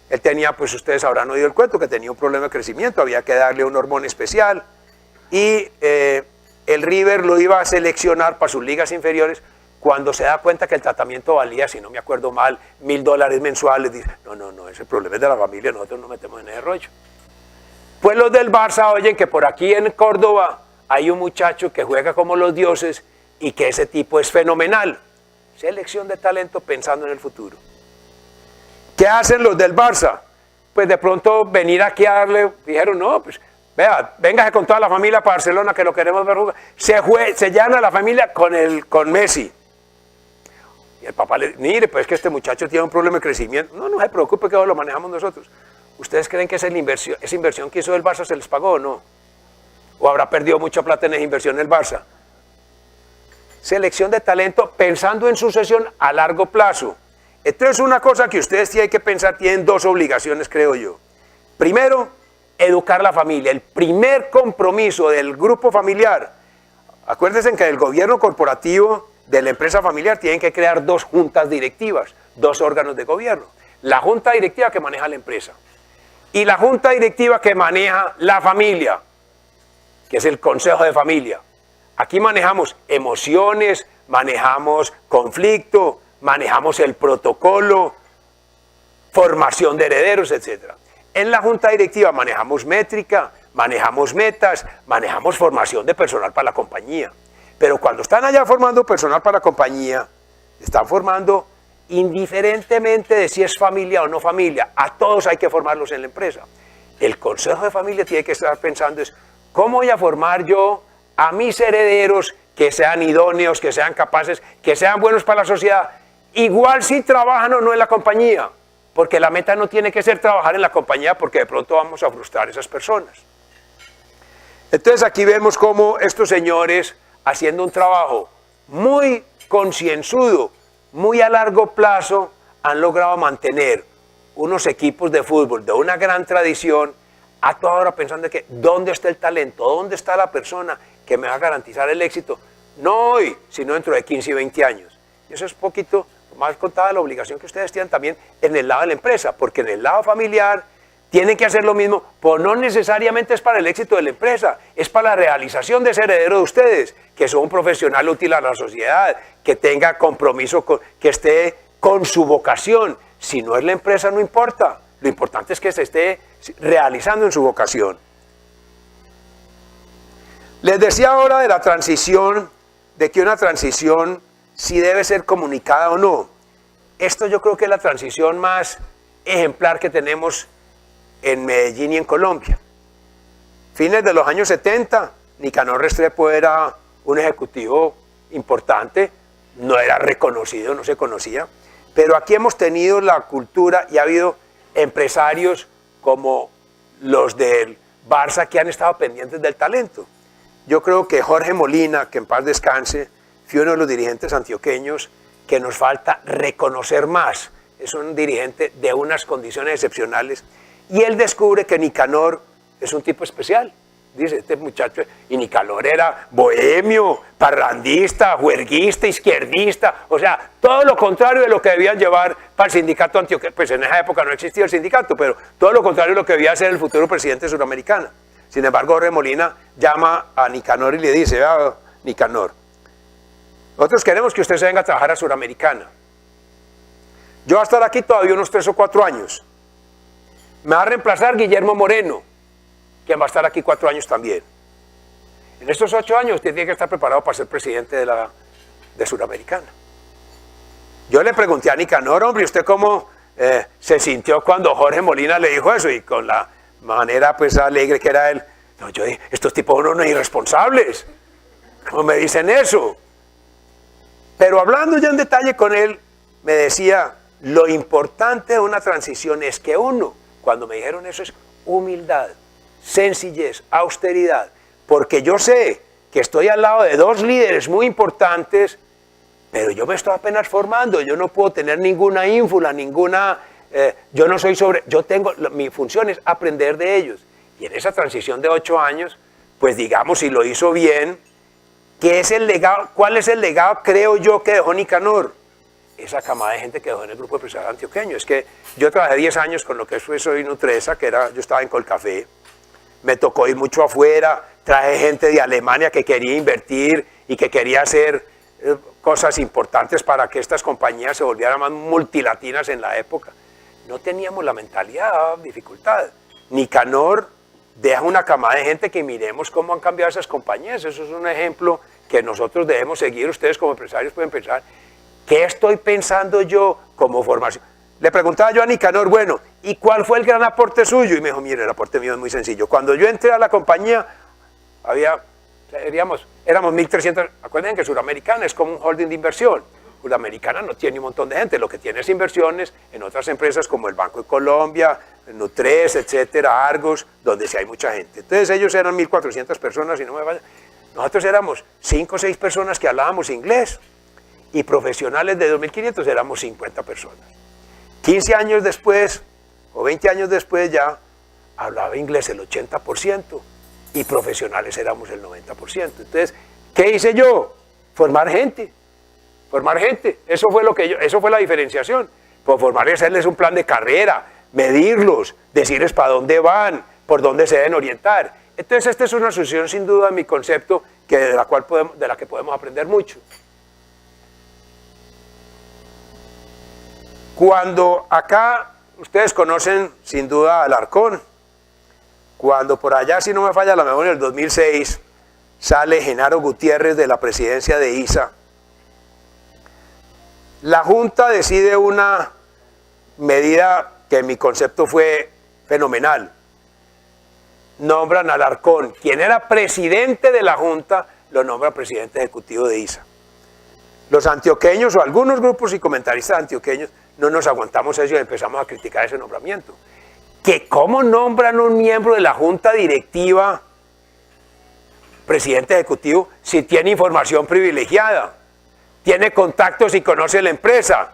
él tenía, pues ustedes habrán oído el cuento, que tenía un problema de crecimiento, había que darle un hormona especial, y el River lo iba a seleccionar para sus ligas inferiores, cuando se da cuenta que el tratamiento valía, si no me acuerdo mal, $1000 mensuales, dice, no, ese problema es de la familia, nosotros no metemos en ese rollo. Pues los del Barça oyen que por aquí en Córdoba hay un muchacho que juega como los dioses, y que ese tipo es fenomenal. Selección de talento pensando en el futuro. ¿Qué hacen los del Barça? Pues de pronto venir aquí a darle, dijeron, no, pues vea, véngase con toda la familia para Barcelona que lo queremos ver jugar. Se llana la familia con Messi. Y el papá le dice, mire, pues es que este muchacho tiene un problema de crecimiento. No se preocupe que lo manejamos nosotros. ¿Ustedes creen que esa inversión que hizo el Barça se les pagó o no? ¿O habrá perdido mucha plata en esa inversión el Barça? Selección de talento pensando en sucesión a largo plazo. Entonces una cosa que ustedes tienen que pensar, tienen 2 obligaciones creo yo. Primero, educar la familia. El primer compromiso del grupo familiar, acuérdense que el gobierno corporativo de la empresa familiar tienen que crear 2 juntas directivas, 2 órganos de gobierno. La junta directiva que maneja la empresa y la junta directiva que maneja la familia, que es el consejo de familia. Aquí manejamos emociones, manejamos conflicto, manejamos el protocolo, formación de herederos, etc. En la junta directiva manejamos métrica, manejamos metas, manejamos formación de personal para la compañía. Pero cuando están allá formando personal para la compañía, están formando indiferentemente de si es familia o no familia. A todos hay que formarlos en la empresa. El consejo de familia tiene que estar pensando es, ¿cómo voy a formar yo a mis herederos que sean idóneos, que sean capaces, que sean buenos para la sociedad, igual si trabajan o no en la compañía? Porque la meta no tiene que ser trabajar en la compañía porque de pronto vamos a frustrar a esas personas. Entonces aquí vemos cómo estos señores, haciendo un trabajo muy concienzudo, muy a largo plazo, han logrado mantener unos equipos de fútbol de una gran tradición, a toda hora pensando que ¿dónde está el talento? ¿Dónde está la persona que me va a garantizar el éxito? No hoy, sino dentro de 15 y 20 años. Y eso es poquito más contada la obligación que ustedes tienen también en el lado de la empresa, porque en el lado familiar tienen que hacer lo mismo, pues no necesariamente es para el éxito de la empresa, es para la realización de ese heredero de ustedes, que son un profesional útil a la sociedad, que tenga compromiso, que esté con su vocación. Si no es la empresa, no importa. Lo importante es que se esté realizando en su vocación. Les decía ahora de la transición, de que una transición si debe ser comunicada o no. Esto yo creo que es la transición más ejemplar que tenemos en Medellín y en Colombia. Fines de los años 70, Nicanor Restrepo era un ejecutivo importante, no era reconocido, no se conocía, pero aquí hemos tenido la cultura y ha habido empresarios como los del Barça que han estado pendientes del talento. Yo creo que Jorge Molina, que en paz descanse, fue uno de los dirigentes antioqueños que nos falta reconocer más. Es un dirigente de unas condiciones excepcionales y él descubre que Nicanor es un tipo especial. Dice, este muchacho, y Nicanor era bohemio, parrandista, juerguista, izquierdista, o sea, todo lo contrario de lo que debían llevar para el sindicato antioqueño. Pues en esa época no existía el sindicato, pero todo lo contrario de lo que debía ser el futuro presidente suramericano. Sin embargo, Jorge Molina llama a Nicanor y le dice, Nicanor, Nosotros queremos que usted se venga a trabajar a Suramericana. Yo voy a estar aquí todavía unos 3 o 4 años. Me va a reemplazar Guillermo Moreno, quien va a estar aquí 4 años también. En estos 8 años usted tiene que estar preparado para ser presidente de Suramericana. Yo le pregunté a Nicanor, hombre, ¿usted cómo se sintió cuando Jorge Molina le dijo eso? Y con la manera pues alegre que era él, no, yo dije, estos tipos uno no irresponsables, ¿cómo me dicen eso? Pero hablando ya en detalle con él, me decía, lo importante de una transición es que uno, cuando me dijeron eso, es humildad, sencillez, austeridad, porque yo sé que estoy al lado de 2 líderes muy importantes, pero yo me estoy apenas formando, yo no puedo tener ninguna ínfula, yo no soy mi función es aprender de ellos. Y en esa transición de 8 años, pues digamos, si lo hizo bien, ¿qué es el legado? ¿Cuál es el legado, creo yo, que dejó Nicanor? Esa camada de gente que dejó en el grupo empresarial antioqueño. Es que yo trabajé 10 años con lo que fue Soy Nutresa, yo estaba en Colcafé, me tocó ir mucho afuera, traje gente de Alemania que quería invertir y que quería hacer cosas importantes para que estas compañías se volvieran más multilatinas en la época. No teníamos la mentalidad, dificultad. Nicanor deja una camada de gente que miremos cómo han cambiado esas compañías. Eso es un ejemplo que nosotros debemos seguir. Ustedes como empresarios pueden pensar, ¿qué estoy pensando yo como formación? Le preguntaba yo a Nicanor, bueno, ¿y cuál fue el gran aporte suyo? Y me dijo, mire, el aporte mío es muy sencillo. Cuando yo entré a la compañía, éramos 1.300, acuérdense que Suramericana es como un holding de inversión. Suramericana no tiene un montón de gente, lo que tiene es inversiones en otras empresas como el Banco de Colombia, Nutres, etcétera, Argos, donde sí hay mucha gente. Entonces ellos eran 1.400 personas, y no me vayan. Nosotros éramos 5 o 6 personas que hablábamos inglés, y profesionales de 2.500 éramos 50 personas. 15 años después, o 20 años después ya, hablaba inglés el 80%, y profesionales éramos el 90%. Entonces, ¿qué hice yo? Formar gente. Eso fue la diferenciación. Por formar y hacerles un plan de carrera, medirlos, decirles para dónde van, por dónde se deben orientar. Entonces, esta es una asociación sin duda en mi concepto de la que podemos aprender mucho. Cuando acá, ustedes conocen sin duda a Alarcón, cuando por allá, si no me falla la memoria, en el 2006, sale Genaro Gutiérrez de la presidencia de ISA, la Junta decide una medida que en mi concepto fue fenomenal. Nombran a Alarcón, quien era presidente de la Junta, lo nombra presidente ejecutivo de ISA. Los antioqueños o algunos grupos y comentaristas antioqueños no nos aguantamos eso y empezamos a criticar ese nombramiento. Que cómo nombran un miembro de la Junta Directiva presidente ejecutivo si tiene información privilegiada, tiene contactos y conoce la empresa.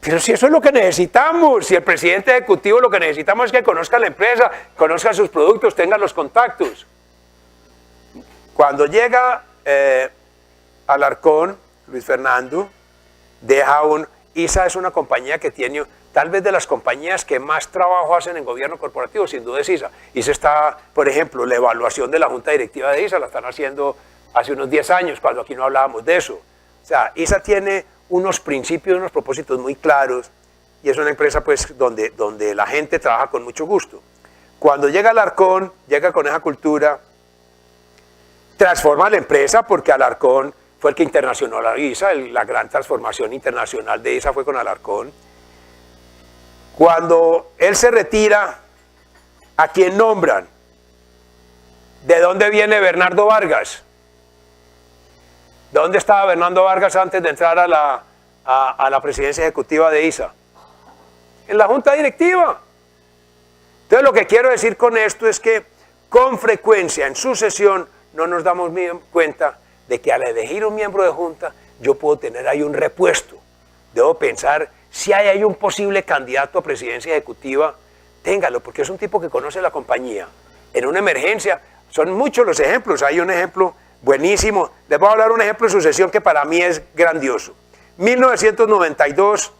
Pero si eso es lo que necesitamos, si el presidente ejecutivo lo que necesitamos es que conozca la empresa, conozca sus productos, tenga los contactos. Cuando llega Alarcón, Luis Fernando, ISA es una compañía que tiene, tal vez de las compañías que más trabajo hacen en gobierno corporativo, sin duda es ISA. ISA está, por ejemplo, la evaluación de la Junta Directiva de ISA la están haciendo hace unos 10 años, cuando aquí no hablábamos de eso. O sea, ISA tiene unos principios, unos propósitos muy claros, y es una empresa pues donde la gente trabaja con mucho gusto. Cuando llega Alarcón, llega con esa cultura, transforma la empresa, porque Alarcón fue el que internacionalizó a ISA, la gran transformación internacional de ISA fue con Alarcón. Cuando él se retira, ¿a quién nombran? ¿De dónde viene Bernardo Vargas? ¿De dónde estaba Bernardo Vargas antes de entrar a la presidencia ejecutiva de ISA? En la junta directiva. Entonces lo que quiero decir con esto es que con frecuencia en sucesión no nos damos cuenta de que al elegir un miembro de junta yo puedo tener ahí un repuesto. Debo pensar si hay ahí un posible candidato a presidencia ejecutiva, téngalo, porque es un tipo que conoce la compañía. En una emergencia, son muchos los ejemplos, hay un ejemplo buenísimo. Les voy a hablar un ejemplo de sucesión que para mí es grandioso. 1992,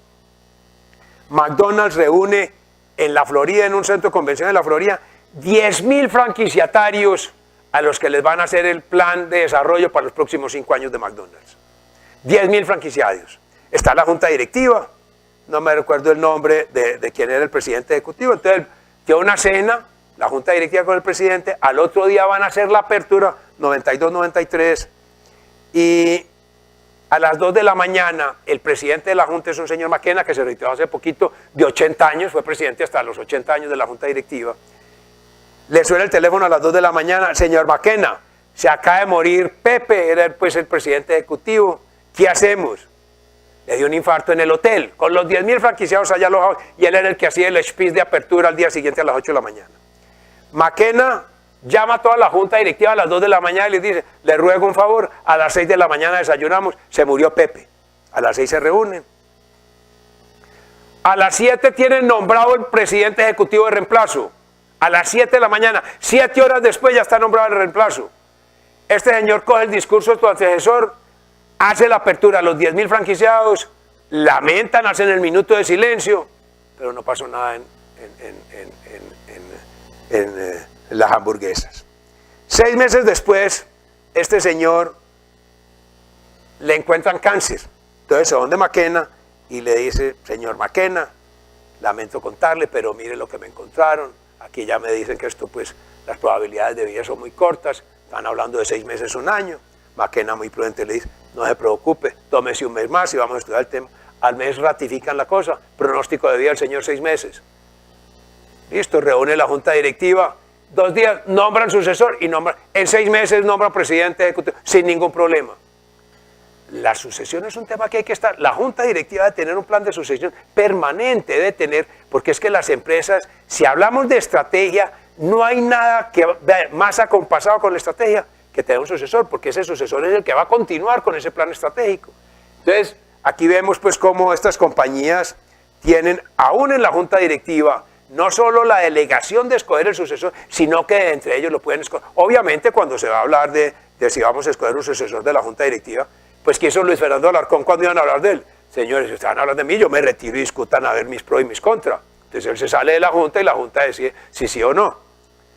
McDonald's reúne en la Florida, en un centro de convención de la Florida, 10.000 franquiciatarios a los que les van a hacer el plan de desarrollo para los próximos 5 años de McDonald's. 10.000 franquiciados. Está la junta directiva, no me recuerdo el nombre de quién era el presidente ejecutivo, entonces tiene una cena, la junta directiva con el presidente, al otro día van a hacer la apertura, 92, 93, y a las 2 de la mañana el presidente de la junta es un señor McKenna que se retiró hace poquito, de 80 años, fue presidente hasta los 80 años de la junta directiva. Le suena el teléfono a las 2 de la mañana, señor McKenna, se acaba de morir Pepe, era pues el presidente ejecutivo, ¿qué hacemos? Le dio un infarto en el hotel, con los 10.000 franquiciados allá alojados, y él era el que hacía el speech de apertura al día siguiente a las 8 de la mañana. McKenna llama a toda la junta directiva a las 2 de la mañana y les dice, le ruego un favor, a las 6 de la mañana desayunamos, se murió Pepe. A las 6 se reúnen. A las 7 tienen nombrado el presidente ejecutivo de reemplazo. A las 7 de la mañana, 7 horas después ya está nombrado el reemplazo. Este señor coge el discurso de tu antecesor, hace la apertura a los 10.000 franquiciados, lamentan, hacen el minuto de silencio, pero no pasó nada en las hamburguesas. 6 meses después, este señor le encuentran cáncer. Entonces se va donde McKenna y le dice, señor McKenna, lamento contarle, pero mire lo que me encontraron. Aquí ya me dicen que esto, pues, las probabilidades de vida son muy cortas. Están hablando de 6 meses, 1 año. McKenna muy prudente le dice, no se preocupe, tómese un mes más y vamos a estudiar el tema. Al mes ratifican la cosa, pronóstico de vida del señor 6 meses. Listo, reúne la junta directiva, 2 días, nombran sucesor y nombran, en 6 meses nombran presidente ejecutivo, sin ningún problema. La sucesión es un tema que hay que estar, la junta directiva debe tener un plan de sucesión permanente, debe tener, porque es que las empresas, si hablamos de estrategia, no hay nada que más acompasado con la estrategia que tener un sucesor, porque ese sucesor es el que va a continuar con ese plan estratégico. Entonces, aquí vemos pues cómo estas compañías tienen, aún en la junta directiva, no solo la delegación de escoger el sucesor, sino que entre ellos lo pueden escoger. Obviamente, cuando se va a hablar de si vamos a escoger un sucesor de la junta directiva, pues ¿quién son Luis Fernando Alarcón cuando iban a hablar de él? Señores, si ustedes van a hablar de mí, yo me retiro y discutan a ver mis pros y mis contras. Entonces él se sale de la junta y la junta decide si sí o no.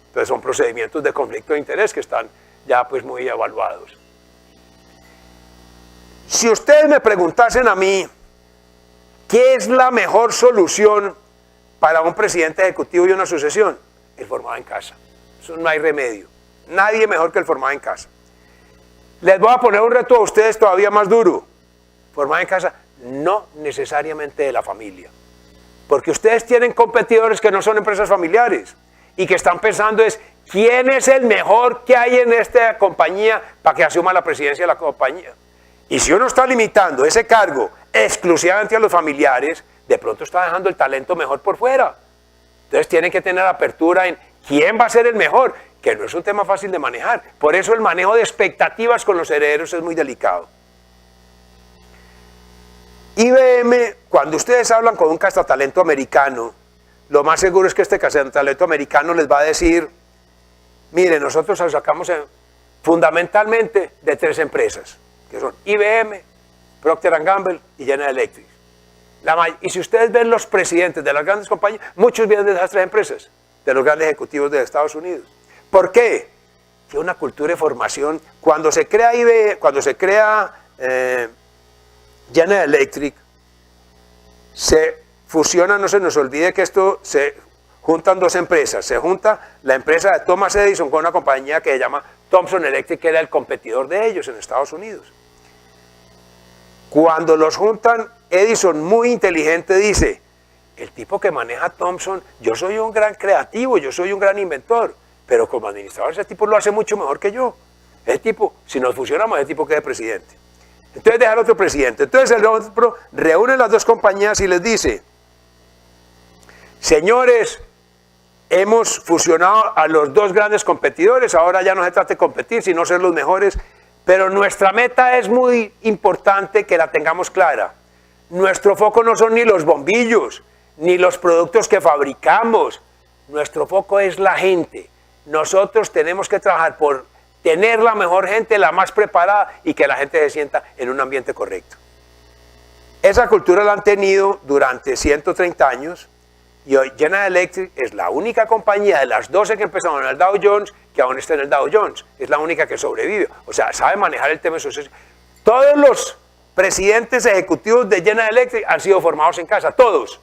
Entonces son procedimientos de conflicto de interés que están ya pues muy evaluados. Si ustedes me preguntasen a mí, ¿qué es la mejor solución para un presidente ejecutivo y una sucesión? El formado en casa. Eso no hay remedio. Nadie mejor que el formado en casa. Les voy a poner un reto a ustedes todavía más duro. Formado en casa, no necesariamente de la familia. Porque ustedes tienen competidores que no son empresas familiares y que están pensando es quién es el mejor que hay en esta compañía para que asuma la presidencia de la compañía. Y si uno está limitando ese cargo exclusivamente a los familiares, de pronto está dejando el talento mejor por fuera. Entonces tienen que tener apertura en quién va a ser el mejor, que no es un tema fácil de manejar. Por eso el manejo de expectativas con los herederos es muy delicado. IBM, cuando ustedes hablan con un cazatalento americano, lo más seguro es que este cazatalento americano les va a decir, mire, nosotros sacamos fundamentalmente de 3 empresas, que son IBM, Procter & Gamble y General Electric. Y si ustedes ven los presidentes de las grandes compañías, muchos vienen de esas 3 empresas, de los grandes ejecutivos de Estados Unidos. ¿Por qué? Que una cultura de formación, cuando se crea IBM, cuando se crea General Electric, se fusiona, no se nos olvide que esto se juntan 2 empresas, se junta la empresa de Thomas Edison con una compañía que se llama Thomson Electric, que era el competidor de ellos en Estados Unidos. Cuando los juntan, Edison, muy inteligente, dice, el tipo que maneja Thomson, yo soy un gran creativo, yo soy un gran inventor, pero como administrador ese tipo lo hace mucho mejor que yo. Ese tipo, si nos fusionamos, ese tipo queda presidente. Entonces deja al otro presidente. Entonces el otro reúne las 2 compañías y les dice, señores, hemos fusionado a los 2 grandes competidores, ahora ya no se trata de competir, sino ser los mejores, pero nuestra meta es muy importante que la tengamos clara. Nuestro foco no son ni los bombillos, ni los productos que fabricamos, nuestro foco es la gente. Nosotros tenemos que trabajar por tener la mejor gente, la más preparada y que la gente se sienta en un ambiente correcto. Esa cultura la han tenido durante 130 años y hoy General Electric es la única compañía de las 12 que empezaron en el Dow Jones que aún está en el Dow Jones. Es la única que sobrevive. O sea, sabe manejar el tema de sucesos. Todos los presidentes ejecutivos de General Electric han sido formados en casa, todos.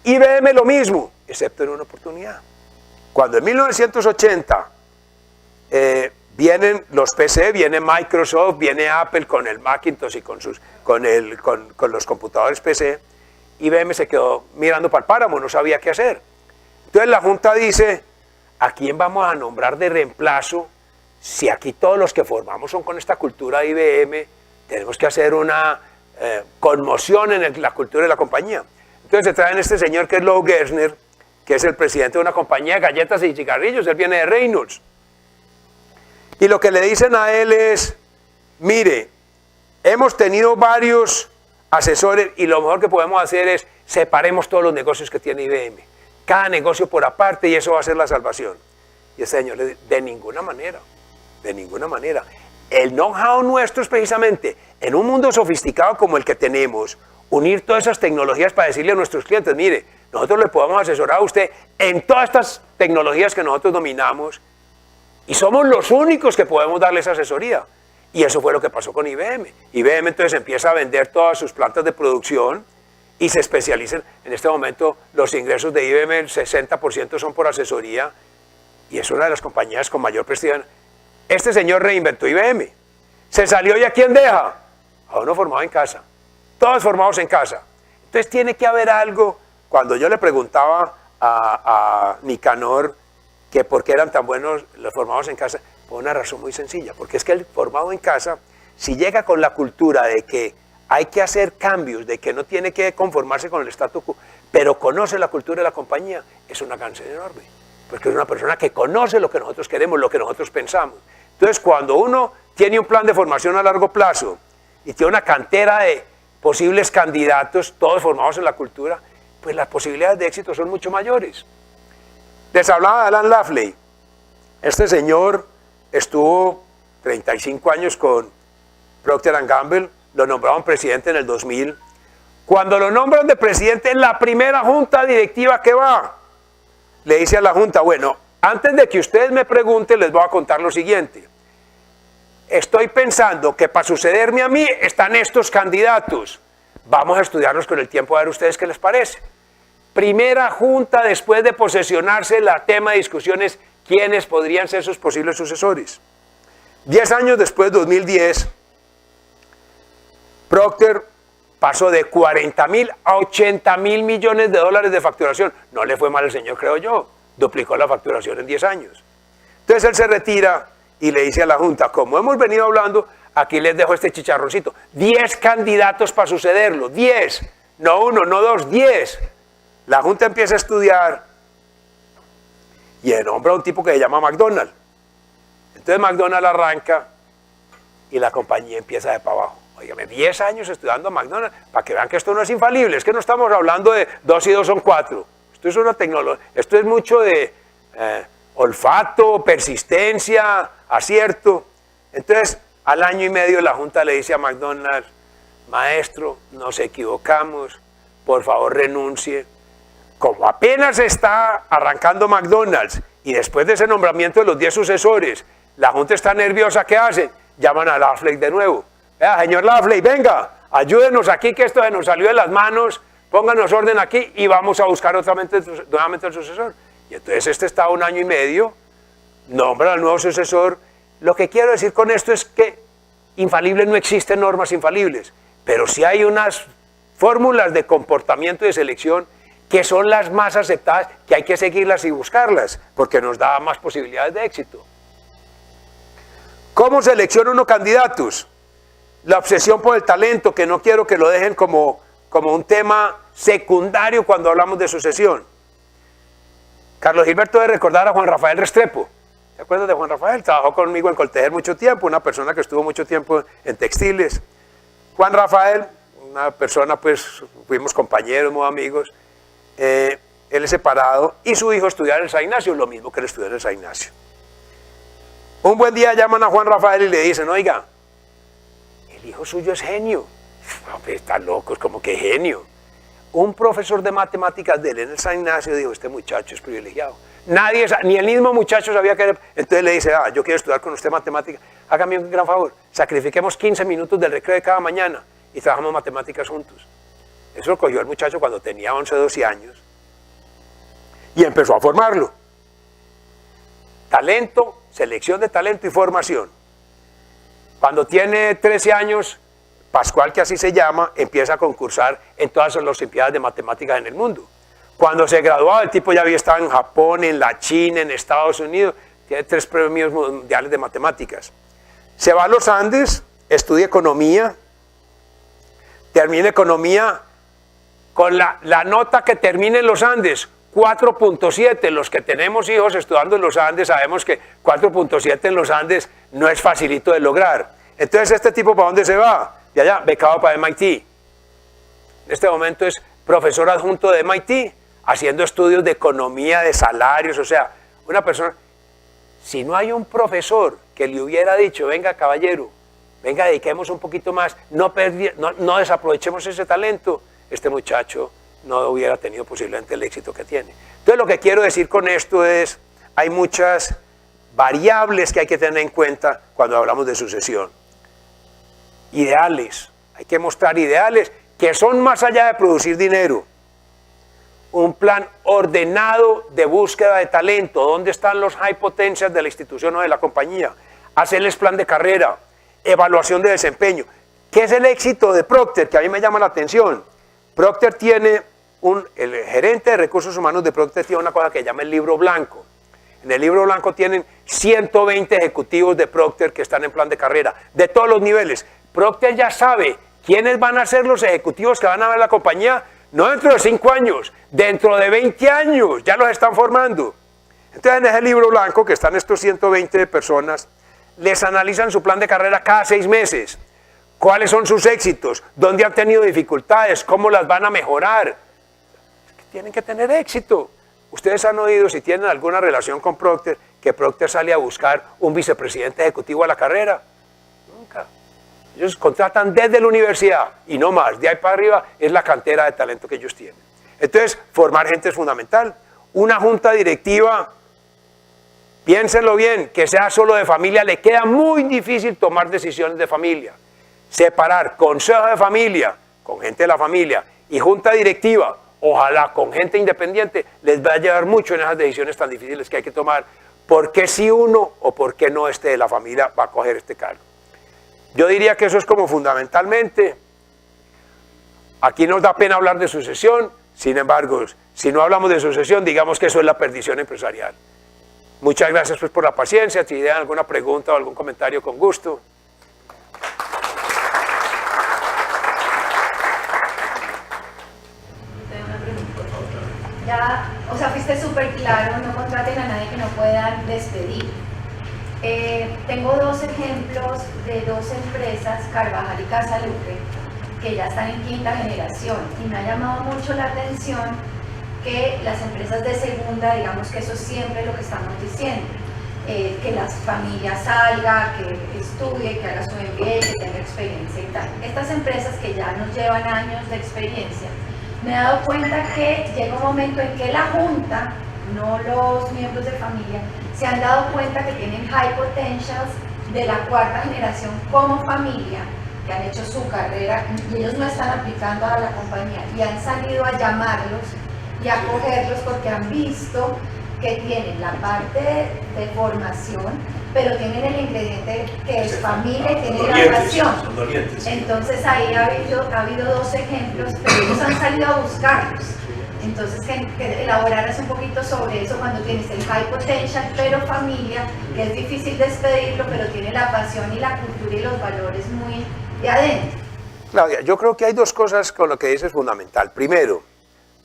IBM lo mismo, excepto en una oportunidad. Cuando en 1980 vienen los PC, viene Microsoft, viene Apple con el Macintosh y con los computadores PC, IBM se quedó mirando para el páramo, no sabía qué hacer. Entonces la Junta dice, ¿a quién vamos a nombrar de reemplazo? Si aquí todos los que formamos son con esta cultura de IBM, tenemos que hacer una conmoción en la cultura de la compañía. Entonces se traen este señor que es Lou Gerstner, que es el presidente de una compañía de galletas y cigarrillos, él viene de Reynolds. Y lo que le dicen a él es, mire, hemos tenido varios asesores y lo mejor que podemos hacer es separemos todos los negocios que tiene IBM, cada negocio por aparte y eso va a ser la salvación. Y ese señor le dice, de ninguna manera, de ninguna manera. El know-how nuestro es precisamente, en un mundo sofisticado como el que tenemos, unir todas esas tecnologías para decirle a nuestros clientes, mire, nosotros le podemos asesorar a usted en todas estas tecnologías que nosotros dominamos y somos los únicos que podemos darle esa asesoría. Y eso fue lo que pasó con IBM. IBM entonces empieza a vender todas sus plantas de producción y se especializan. En este momento los ingresos de IBM, el 60% son por asesoría y es una de las compañías con mayor prestigio. Este señor reinventó IBM. Se salió y ¿a quién deja? A uno formado en casa. Todos formados en casa. Entonces tiene que haber algo. Cuando yo le preguntaba a Nicanor que por qué eran tan buenos los formados en casa, por una razón muy sencilla, porque es que el formado en casa, si llega con la cultura de que hay que hacer cambios, de que no tiene que conformarse con el statu quo, pero conoce la cultura de la compañía, es una ganancia enorme, porque es una persona que conoce lo que nosotros queremos, lo que nosotros pensamos. Entonces cuando uno tiene un plan de formación a largo plazo y tiene una cantera de posibles candidatos, todos formados en la cultura, pues las posibilidades de éxito son mucho mayores. Les hablaba de Alan Lafley. Este señor estuvo 35 años con Procter & Gamble, lo nombraron presidente en el 2000. Cuando lo nombran de presidente en la primera junta directiva que va, le dice a la junta, bueno, antes de que ustedes me pregunten, les voy a contar lo siguiente. Estoy pensando que para sucederme a mí están estos candidatos. Vamos a estudiarlos con el tiempo a ver ustedes qué les parece. Primera junta después de posesionarse, el tema de discusión es quiénes podrían ser sus posibles sucesores. 10 años después, 2010, Procter pasó de 40.000 a 80.000 millones de dólares de facturación. No le fue mal al señor, creo yo. Duplicó la facturación en 10 años. Entonces él se retira y le dice a la Junta, como hemos venido hablando, aquí les dejo este chicharroncito. 10 candidatos para sucederlo, 10. No uno, no dos, 10. La Junta empieza a estudiar y nombra a un tipo que se llama McDonald. Entonces McDonald arranca y la compañía empieza de para abajo. Óigame, 10 años estudiando a McDonald's para que vean que esto no es infalible. Es que no estamos hablando de 2 y 2 son 4. Esto es una tecnología, esto es mucho de olfato, persistencia, acierto. Entonces, al año y medio la Junta le dice a McDonald's, maestro, nos equivocamos, por favor renuncie. Como apenas está arrancando McDonald's y después de ese nombramiento de los 10 sucesores, la Junta está nerviosa, ¿qué hace? Llaman a Lafley de nuevo. Vea, señor Lafley, venga, ayúdenos aquí que esto se nos salió de las manos, pónganos orden aquí y vamos a buscar nuevamente el sucesor. Y entonces este está 1 año y medio, nombra al nuevo sucesor. Lo que quiero decir con esto es que infalibles no existen normas infalibles, pero sí hay unas fórmulas de comportamiento y de selección que son las más aceptadas, que hay que seguirlas y buscarlas, porque nos da más posibilidades de éxito. ¿Cómo selecciona uno candidatos? La obsesión por el talento, que no quiero que lo dejen como un tema secundario cuando hablamos de sucesión. Carlos Gilberto debe recordar a Juan Rafael Restrepo. ¿Se acuerdan de Juan Rafael? Trabajó conmigo en Coltejer mucho tiempo, una persona que estuvo mucho tiempo en textiles. Juan Rafael, una persona, pues, fuimos compañeros, muy amigos. Él es separado y su hijo estudiaba en el San Ignacio, lo mismo que él estudió en el San Ignacio. Un buen día llaman a Juan Rafael y le dicen, oiga, el hijo suyo es genio. Está loco, es como que genio. Un profesor de matemáticas de él en el San Ignacio dijo, este muchacho es privilegiado. Nadie, ni el mismo muchacho sabía que era. Entonces le dice, yo quiero estudiar con usted matemáticas. Hágame un gran favor, sacrifiquemos 15 minutos del recreo de cada mañana y trabajamos matemáticas juntos. Eso lo cogió el muchacho cuando tenía 11, 12 años y empezó a formarlo. Talento, selección de talento y formación. Cuando tiene 13 años, Pascual, que así se llama, empieza a concursar en todas las olimpiadas de matemáticas en el mundo. Cuando se graduaba, el tipo ya había estado en Japón, en la China, en Estados Unidos, tiene 3 premios mundiales de matemáticas. Se va a los Andes, estudia economía, termina economía con la nota que termina en los Andes, 4.7. Los que tenemos hijos estudiando en los Andes sabemos que 4.7 en los Andes no es facilito de lograr. Entonces, ¿este tipo para dónde se va? De allá, becado para MIT. En este momento es profesor adjunto de MIT, haciendo estudios de economía, de salarios, o sea, una persona. Si no hay un profesor que le hubiera dicho, venga caballero, venga dediquemos un poquito más, no desaprovechemos ese talento, este muchacho no hubiera tenido posiblemente el éxito que tiene. Entonces lo que quiero decir con esto es, hay muchas variables que hay que tener en cuenta cuando hablamos de sucesión. Ideales, hay que mostrar ideales que son más allá de producir dinero. Un plan ordenado de búsqueda de talento, dónde están los high potentials de la institución o de la compañía, hacerles plan de carrera, evaluación de desempeño. ¿Qué es el éxito de Procter? Que a mí me llama la atención. Procter tiene, el gerente de recursos humanos de Procter tiene una cosa que llama el libro blanco. En el libro blanco tienen 120 ejecutivos de Procter que están en plan de carrera, de todos los niveles. Procter ya sabe quiénes van a ser los ejecutivos que van a ver la compañía, no dentro de 5 años, dentro de 20 años, ya los están formando. Entonces en ese libro blanco, que están estos 120 personas, les analizan su plan de carrera cada 6 meses. ¿Cuáles son sus éxitos? ¿Dónde han tenido dificultades? ¿Cómo las van a mejorar? Tienen que tener éxito. Ustedes han oído, si tienen alguna relación con Procter, que Procter sale a buscar un vicepresidente ejecutivo a la carrera. Nunca. Ellos contratan desde la universidad y no más. De ahí para arriba es la cantera de talento que ellos tienen. Entonces, formar gente es fundamental. Una junta directiva, piénsenlo bien, que sea solo de familia, le queda muy difícil tomar decisiones de familia. Separar consejo de familia con gente de la familia y junta directiva, ojalá con gente independiente, les va a llevar mucho en esas decisiones tan difíciles que hay que tomar. ¿Por qué si uno o por qué no este de la familia va a coger este cargo? Yo diría que eso es como fundamentalmente. Aquí nos da pena hablar de sucesión, sin embargo, si no hablamos de sucesión, digamos que eso es la perdición empresarial. Muchas gracias pues por la paciencia. Si tienen alguna pregunta o algún comentario, con gusto. Ya, o sea, fuiste súper claro, no contraten a nadie que no puedan despedir. Tengo 2 ejemplos de 2 empresas, Carvajal y Casaluque, que ya están en 5ª generación, y me ha llamado mucho la atención que las empresas de segunda, digamos que eso es siempre lo que estamos diciendo, que las familias salga, que estudie, que haga su MBA, que tenga experiencia y tal. Estas empresas que ya nos llevan años de experiencia, me he dado cuenta que llega un momento en que la junta, no los miembros de familia, se han dado cuenta que tienen high potentials de la 4ª generación como familia, que han hecho su carrera y ellos no están aplicando a la compañía y han salido a llamarlos y a cogerlos porque han visto que tienen la parte de formación, pero tienen el ingrediente que es familia y tienen la relación. Entonces ahí ha habido 2 ejemplos, pero ellos han salido a buscarlos. Entonces que elaboraras un poquito sobre eso cuando tienes el high potential, pero familia, que es difícil despedirlo, pero tiene la pasión y la cultura y los valores muy de adentro. Claudia, yo creo que hay 2 cosas con lo que dices fundamental. Primero,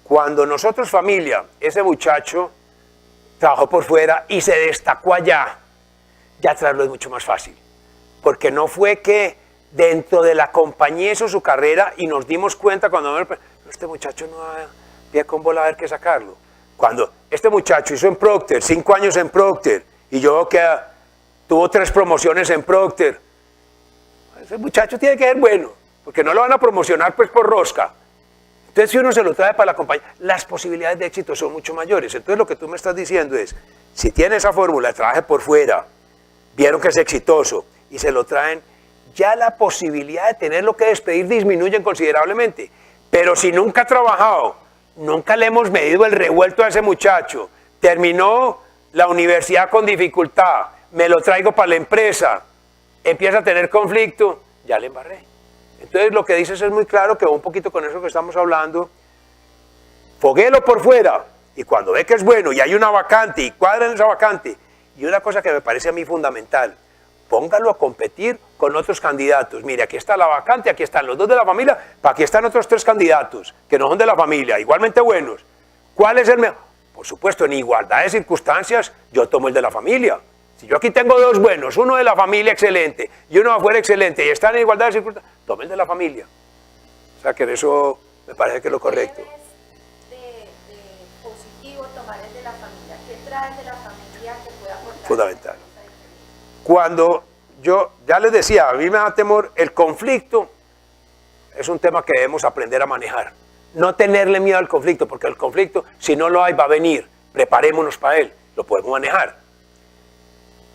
cuando nosotros familia, ese muchacho trabajó por fuera y se destacó allá, ya traerlo es mucho más fácil, porque no fue que dentro de la compañía hizo su carrera y nos dimos cuenta cuando este muchacho no había con bola a ver qué sacarlo. Cuando este muchacho hizo en Procter, 5 años en Procter, y yo veo que tuvo 3 promociones en Procter, ese muchacho tiene que ser bueno, porque no lo van a promocionar pues por rosca. Entonces, si uno se lo trae para la compañía, las posibilidades de éxito son mucho mayores. Entonces, lo que tú me estás diciendo es, si tiene esa fórmula, trabaje por fuera, vieron que es exitoso y se lo traen, ya la posibilidad de tenerlo que despedir disminuye considerablemente. Pero si nunca ha trabajado, nunca le hemos medido el revuelto a ese muchacho, terminó la universidad con dificultad, me lo traigo para la empresa, empieza a tener conflicto, ya le embarré. Entonces lo que dices es muy claro, que va un poquito con eso que estamos hablando, foguéelo por fuera, y cuando ve que es bueno y hay una vacante y cuadra en esa vacante, y una cosa que me parece a mí fundamental, póngalo a competir con otros candidatos. Mire, aquí está la vacante, aquí están los dos de la familia, aquí están otros 3 candidatos que no son de la familia, igualmente buenos. ¿Cuál es el mejor? Por supuesto, en igualdad de circunstancias, yo tomo el de la familia. Si yo aquí tengo 2 buenos, uno de la familia excelente y uno de afuera excelente, y están en igualdad de circunstancias, tome el de la familia. O sea, que eso me parece que es lo correcto. De positivo tomar el de la familia. ¿Qué trae el de la familia que pueda aportar? Fundamental. Cuando yo, ya les decía, a mí me da temor, el conflicto es un tema que debemos aprender a manejar. No tenerle miedo al conflicto, porque el conflicto, si no lo hay, va a venir. Preparémonos para él, lo podemos manejar.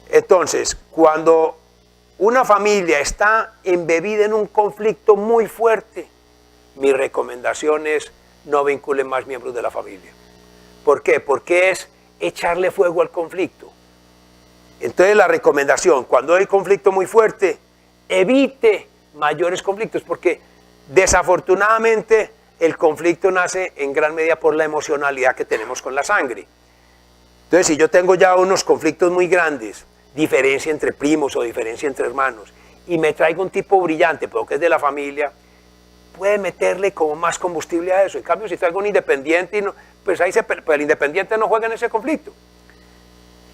Entonces, cuando una familia está embebida en un conflicto muy fuerte, mi recomendación es no vinculen más miembros de la familia. ¿Por qué? Porque es echarle fuego al conflicto. Entonces la recomendación, cuando hay conflicto muy fuerte, evite mayores conflictos, porque desafortunadamente el conflicto nace en gran medida por la emocionalidad que tenemos con la sangre. Entonces, si yo tengo ya unos conflictos muy grandes, diferencia entre primos o diferencia entre hermanos, y me traigo un tipo brillante, pero que es de la familia, puede meterle como más combustible a eso. En cambio, si traigo un independiente, pues ahí pues el independiente no juega en ese conflicto.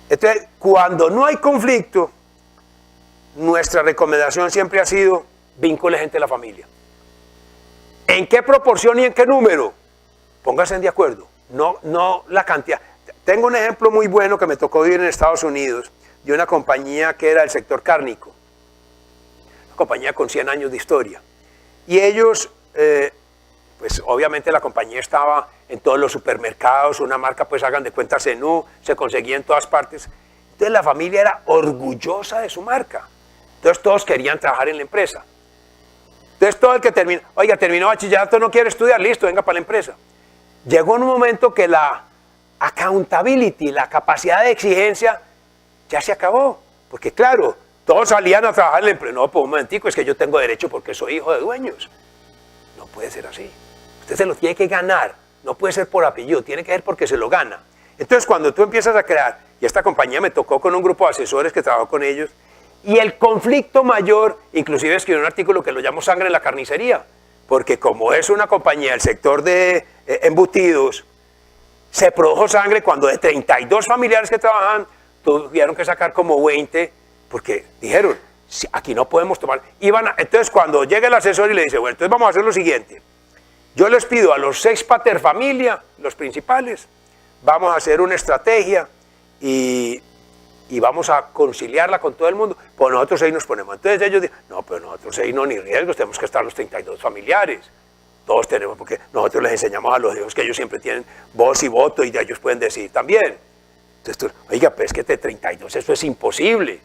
Entonces, cuando no hay conflicto, nuestra recomendación siempre ha sido vincule gente de la familia. ¿En qué proporción y en qué número? Pónganse de acuerdo, no la cantidad. Tengo un ejemplo muy bueno que me tocó vivir en Estados Unidos, de una compañía que era del sector cárnico, una compañía con 100 años de historia. Y ellos, pues obviamente la compañía estaba en todos los supermercados, una marca, pues hagan de cuenta Zenú, se conseguía en todas partes. Entonces la familia era orgullosa de su marca. Entonces todos querían trabajar en la empresa. Entonces todo el que terminó bachillerato, no quiere estudiar, listo, venga para la empresa. Llegó un momento que la accountability, la capacidad de exigencia, ya se acabó. Porque claro, todos salían a trabajar en la empresa. No, pues un momentico, es que yo tengo derecho porque soy hijo de dueños. No puede ser así. Usted se lo tiene que ganar. No puede ser por apellido, tiene que ser porque se lo gana. Entonces cuando tú empiezas a crear, y esta compañía me tocó con un grupo de asesores que trabajó con ellos, y el conflicto mayor, inclusive escribí un artículo que lo llamo Sangre en la Carnicería, porque como es una compañía del sector de embutidos, se produjo sangre cuando de 32 familiares que trabajan, tuvieron que sacar como 20, porque dijeron, aquí no podemos tomar. Entonces cuando llega el asesor y le dice, bueno, entonces vamos a hacer lo siguiente, yo les pido a los 6 paterfamilia, los principales, vamos a hacer una estrategia y vamos a conciliarla con todo el mundo, pues nosotros 6 nos ponemos. Entonces ellos dicen, no, pero nosotros 6 no, ni riesgos, tenemos que estar los 32 familiares. Todos tenemos, porque nosotros les enseñamos a los hijos que ellos siempre tienen voz y voto y de ellos pueden decir también. Entonces tú, oiga, pero es que de 32 eso es imposible.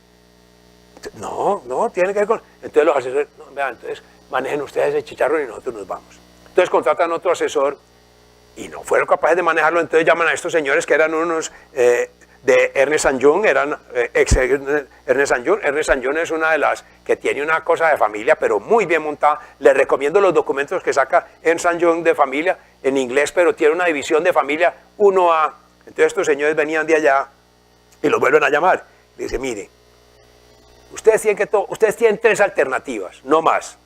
Entonces, no, tiene que ver con... Entonces los asesores, no, vean, entonces manejen ustedes ese chicharrón y nosotros nos vamos. Entonces contratan otro asesor y no fueron capaces de manejarlo, entonces llaman a estos señores que eran unos... de Ernst & Young, eran Ernst & Young. Ernst & Young es una de las que tiene una cosa de familia, pero muy bien montada. Les recomiendo los documentos que saca Ernst & Young de familia en inglés, pero tiene una división de familia 1A. Entonces estos señores venían de allá y los vuelven a llamar. Le dice, mire, ustedes tienen 3 alternativas, no más.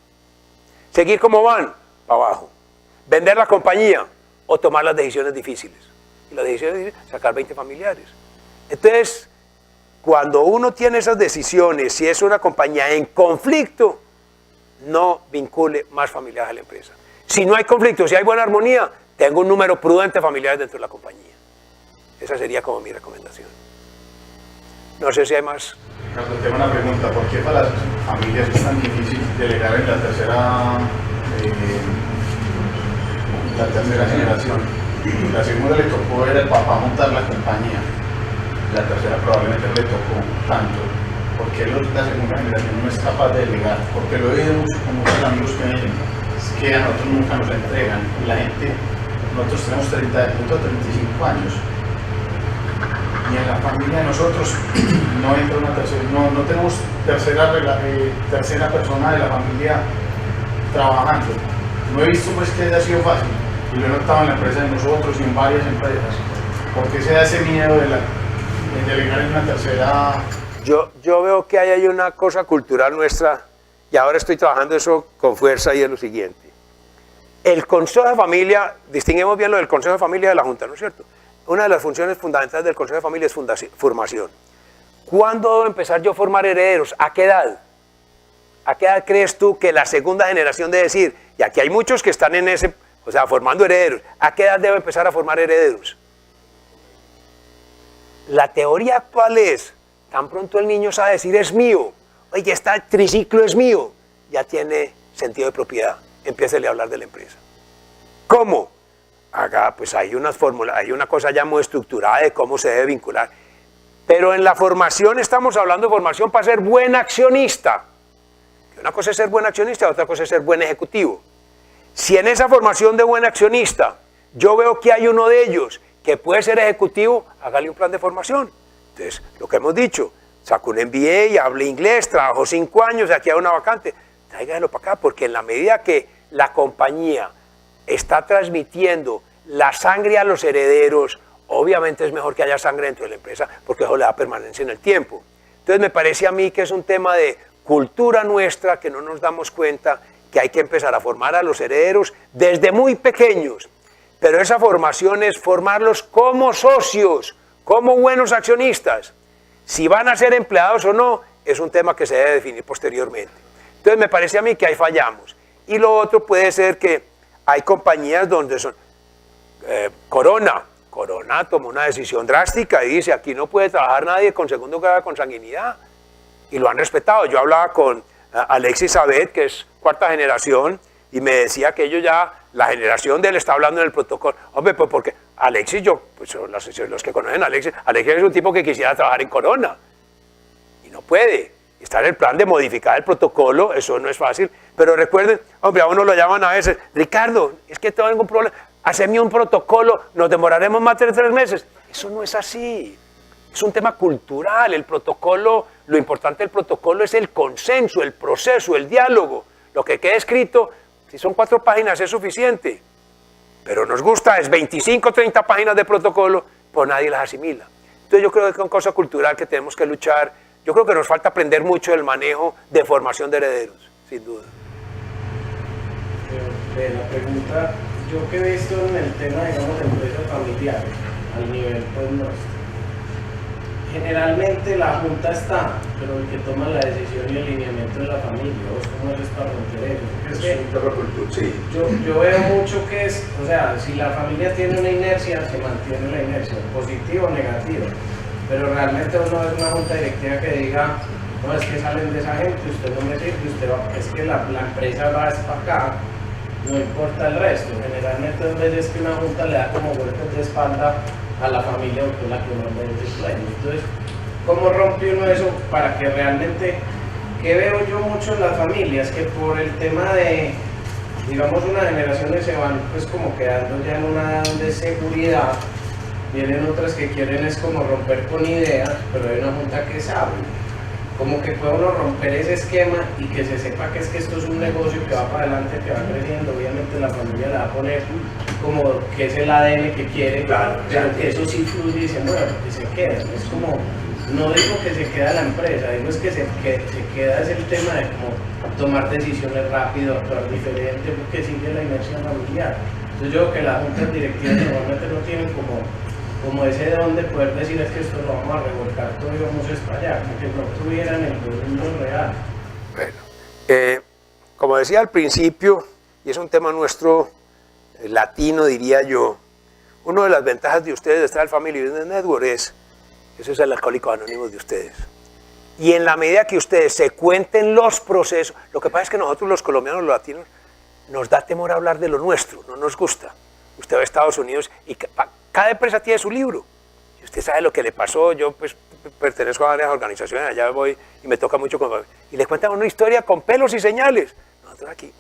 Seguir como van, para abajo. Vender la compañía o tomar las decisiones difíciles. Y las decisiones difíciles, sacar 20 familiares. Entonces, cuando uno tiene esas decisiones, si es una compañía en conflicto, no vincule más familiares a la empresa. Si no hay conflicto, si hay buena armonía, tengo un número prudente de familiares dentro de la compañía. Esa sería como mi recomendación. No sé si hay más. Carlos, tengo una pregunta. ¿Por qué para las familias es tan difícil delegar en la tercera la tercera generación. La segunda le tocó ver al papá montar la compañía. La tercera probablemente no le tocó tanto. Porque la segunda generación no es capaz de delegar. Porque lo he oído mucho con muchos amigos que me dicen, es que a nosotros nunca nos entregan. La gente, nosotros tenemos 35 años. Y en la familia de nosotros no entra una tercera, no tenemos tercera persona de la familia trabajando. No he visto pues que haya sido fácil, y lo he notado en la empresa de nosotros y en varias empresas. ¿Por qué se da ese miedo de delegar en una tercera? Yo veo que hay una cosa cultural nuestra, y ahora estoy trabajando eso con fuerza, y es lo siguiente. El Consejo de Familia, distinguimos bien lo del Consejo de Familia de la Junta, ¿no es cierto? Una de las funciones fundamentales del Consejo de Familia es formación. ¿Cuándo debo empezar yo a formar herederos? ¿A qué edad? ¿A qué edad crees tú que la segunda generación debe decir? Y aquí hay muchos que están en ese, o sea, formando herederos. ¿A qué edad debo empezar a formar herederos? La teoría actual es, tan pronto el niño sabe decir es mío, oye, este triciclo es mío, ya tiene sentido de propiedad, empiécele a hablar de la empresa. ¿Cómo? Acá pues hay unas fórmulas, hay una cosa ya muy estructurada de cómo se debe vincular. Pero en la formación estamos hablando de formación para ser buen accionista. Una cosa es ser buen accionista, otra cosa es ser buen ejecutivo. Si en esa formación de buen accionista yo veo que hay uno de ellos que puede ser ejecutivo, hágale un plan de formación. Entonces, lo que hemos dicho, sacó un MBA, hable inglés, trabajó 5 años, aquí hay una vacante, tráigalo para acá, porque en la medida que la compañía está transmitiendo la sangre a los herederos, obviamente es mejor que haya sangre dentro de la empresa, porque eso le da permanencia en el tiempo. Entonces me parece a mí que es un tema de cultura nuestra, que no nos damos cuenta que hay que empezar a formar a los herederos desde muy pequeños, pero esa formación es formarlos como socios, como buenos accionistas. Si van a ser empleados o no, es un tema que se debe definir posteriormente. Entonces me parece a mí que ahí fallamos. Y lo otro puede ser que hay compañías donde son... Corona tomó una decisión drástica y dice, aquí no puede trabajar nadie con segundo grado de consanguinidad. Y lo han respetado. Yo hablaba con Alexis Abed, que es 4ª generación, y me decía que ellos ya, la generación de él está hablando en el protocolo. Hombre, pues porque Alexis, pues los que conocen a Alexis es un tipo que quisiera trabajar en Corona. Y no puede. Está en el plan de modificar el protocolo, eso no es fácil. Pero recuerden, hombre, a uno lo llaman a veces, Ricardo, es que tengo algún problema, haceme un protocolo, nos demoraremos más de 3 meses. Eso no es así. Es un tema cultural. El protocolo, lo importante del protocolo es el consenso, el proceso, el diálogo. Lo que quede escrito, si son 4 páginas es suficiente. Pero nos gusta, es 25, 30 páginas de protocolo, pues nadie las asimila. Entonces yo creo que es una cosa cultural que tenemos que luchar. Yo creo que nos falta aprender mucho del manejo de formación de herederos, sin duda. De la pregunta, yo que he visto en el tema, digamos, de empresas familiares, al nivel pues nuestro, generalmente la junta está, pero el que toma la decisión y el lineamiento de la familia, ¿vos cómo eres para romper eso? Yo veo mucho que es, o sea, si la familia tiene una inercia, se mantiene la inercia, positiva o negativa, pero realmente uno es una junta directiva que diga, no, es que salen de esa gente, usted no me sirve, es que la empresa va para acá, no importa el resto. Generalmente a veces que una junta le da como golpes de espalda a la familia o la que normalmente es dueño. Entonces, ¿cómo rompe uno eso para que realmente, que veo yo mucho en las familias, que por el tema de, digamos, unas generaciones se van pues como quedando ya en una edad de seguridad, vienen otras que quieren es como romper con ideas, pero hay una junta que sabe, como que puede uno romper ese esquema y que se sepa que es que esto es un negocio que va para adelante, que va creciendo. Obviamente la familia le va a poner como que es el ADN que quiere, claro, pero que eso sí fluye y se mueve, que se queda. Es como, no digo que se queda la empresa, digo es que se queda es el tema de como tomar decisiones rápido, actuar diferente, porque sigue la inercia familiar. Entonces yo creo que las juntas directivas normalmente no tienen como ese don de poder decir es que esto lo vamos a revolcar todo y vamos a espallar, porque no tuvieran el mundo real. Bueno, como decía al principio, y es un tema nuestro latino, diría yo, una de las ventajas de ustedes de estar en el Family Business Network es, eso es el Alcohólicos Anónimos de ustedes. Y en la medida que ustedes se cuenten los procesos, lo que pasa es que nosotros los colombianos, los latinos, nos da temor hablar de lo nuestro, no nos gusta. Usted va a Estados Unidos y cada empresa tiene su libro. Y usted sabe lo que le pasó. Yo pues pertenezco a varias organizaciones, allá voy y me toca mucho y le cuentan una historia con pelos y señales. Nosotros aquí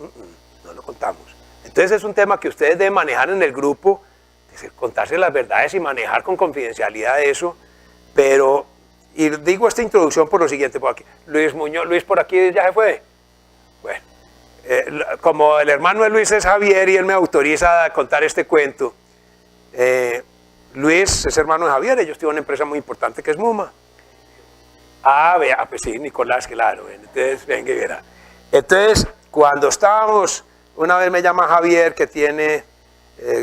no lo contamos. Entonces es un tema que ustedes deben manejar en el grupo, contarse las verdades y manejar con confidencialidad eso. Pero, y digo esta introducción por lo siguiente, por aquí. Luis Muñoz, Luis por aquí ya se fue. Bueno, como el hermano de Luis es Javier y él me autoriza a contar este cuento, Luis es hermano de Javier, ellos tienen una empresa muy importante que es Muma. Vea, pues sí, Nicolás, claro. Entonces, venga y verá. Entonces, cuando estábamos, una vez me llama Javier que tiene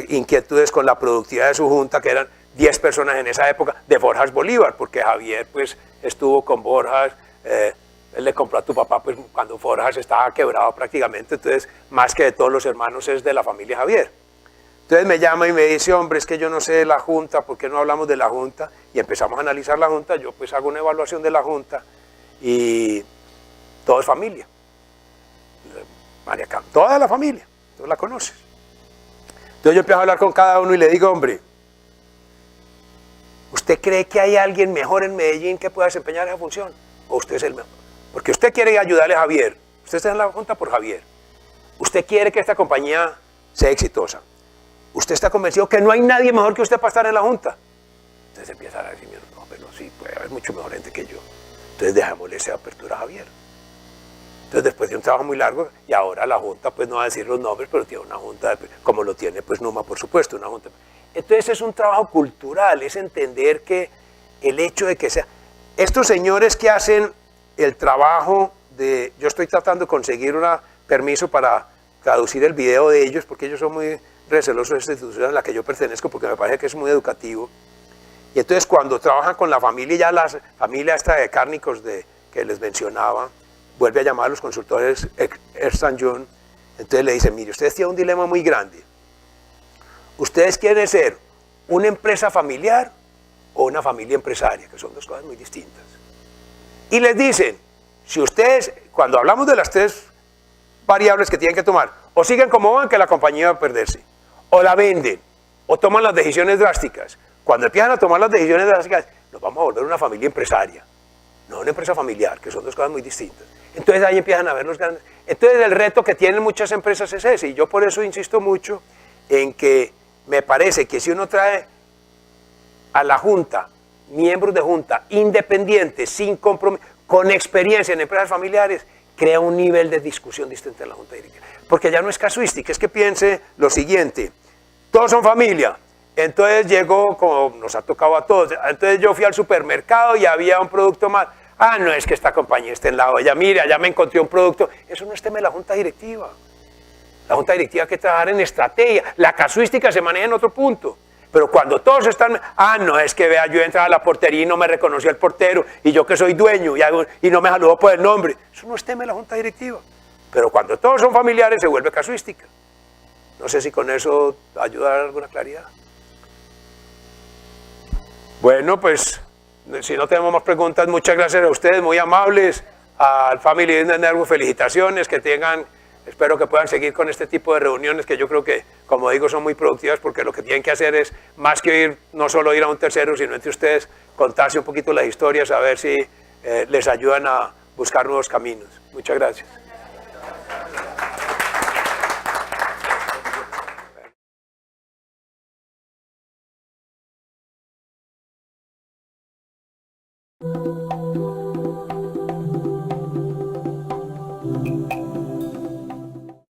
inquietudes con la productividad de su junta, que eran 10 personas en esa época, de Forjas Bolívar, porque Javier pues estuvo con Borjas, él le compró a tu papá pues cuando Forjas estaba quebrado prácticamente, entonces más que de todos los hermanos es de la familia Javier. Entonces me llama y me dice, hombre, es que yo no sé de la junta, ¿por qué no hablamos de la junta? Y empezamos a analizar la junta, yo pues hago una evaluación de la junta y todo es familia. María Cam, toda la familia, tú la conoces. Entonces yo empiezo a hablar con cada uno y le digo, hombre, ¿usted cree que hay alguien mejor en Medellín que pueda desempeñar esa función? ¿O usted es el mejor? Porque usted quiere ayudarle a Javier, usted está en la junta por Javier. Usted quiere que esta compañía sea exitosa. Usted está convencido que no hay nadie mejor que usted para estar en la junta. Entonces empieza a decir, no, pero sí, puede haber mucho mejor gente que yo. Entonces dejémosle esa apertura a Javier. Entonces después de un trabajo muy largo, y ahora la junta, pues no va a decir los nombres, pero tiene una junta, como lo tiene pues Numa, por supuesto, una junta. Entonces es un trabajo cultural, es entender que el hecho de que sea... Estos señores que hacen el trabajo de... Yo estoy tratando de conseguir un permiso para traducir el video de ellos, porque ellos son muy recelosos de esta institución a la que yo pertenezco, porque me parece que es muy educativo. Y entonces cuando trabajan con la familia, ya la familia esta de cárnicos que les mencionaba, vuelve a llamar a los consultores Ernst & Young, entonces le dicen, mire, ustedes tienen un dilema muy grande. Ustedes quieren ser una empresa familiar o una familia empresaria, que son dos cosas muy distintas. Y les dicen, si ustedes, cuando hablamos de las tres variables que tienen que tomar, o siguen como van, que la compañía va a perderse, o la venden, o toman las decisiones drásticas. Cuando empiezan a tomar las decisiones drásticas, nos vamos a volver una familia empresaria, no una empresa familiar, que son dos cosas muy distintas. Entonces ahí empiezan a ver los grandes. Entonces el reto que tienen muchas empresas es ese, y yo por eso insisto mucho en que me parece que si uno trae a la junta, miembros de junta, independientes, sin compromiso, con experiencia en empresas familiares, crea un nivel de discusión distinto en la junta directiva. Porque ya no es casuística, es que piense lo siguiente, todos son familia, entonces llegó, como nos ha tocado a todos, entonces yo fui al supermercado y había un producto más, no es que esta compañía esté en la olla, mira, ya me encontré un producto, eso no es tema de la junta directiva. La junta directiva hay que trabajar en estrategia, la casuística se maneja en otro punto. Pero cuando todos están, no, es que vea, yo entraba a la portería y no me reconoció el portero, y yo que soy dueño, y no me saludó por el nombre. Eso no es tema de la junta directiva. Pero cuando todos son familiares se vuelve casuística. No sé si con eso ayuda a dar alguna claridad. Bueno, pues, si no tenemos más preguntas, muchas gracias a ustedes, muy amables, al Family Business Network, felicitaciones, que tengan... Espero que puedan seguir con este tipo de reuniones que yo creo que, como digo, son muy productivas porque lo que tienen que hacer es, más que ir, no solo ir a un tercero, sino entre ustedes, contarse un poquito las historias, a ver si les ayudan a buscar nuevos caminos. Muchas gracias.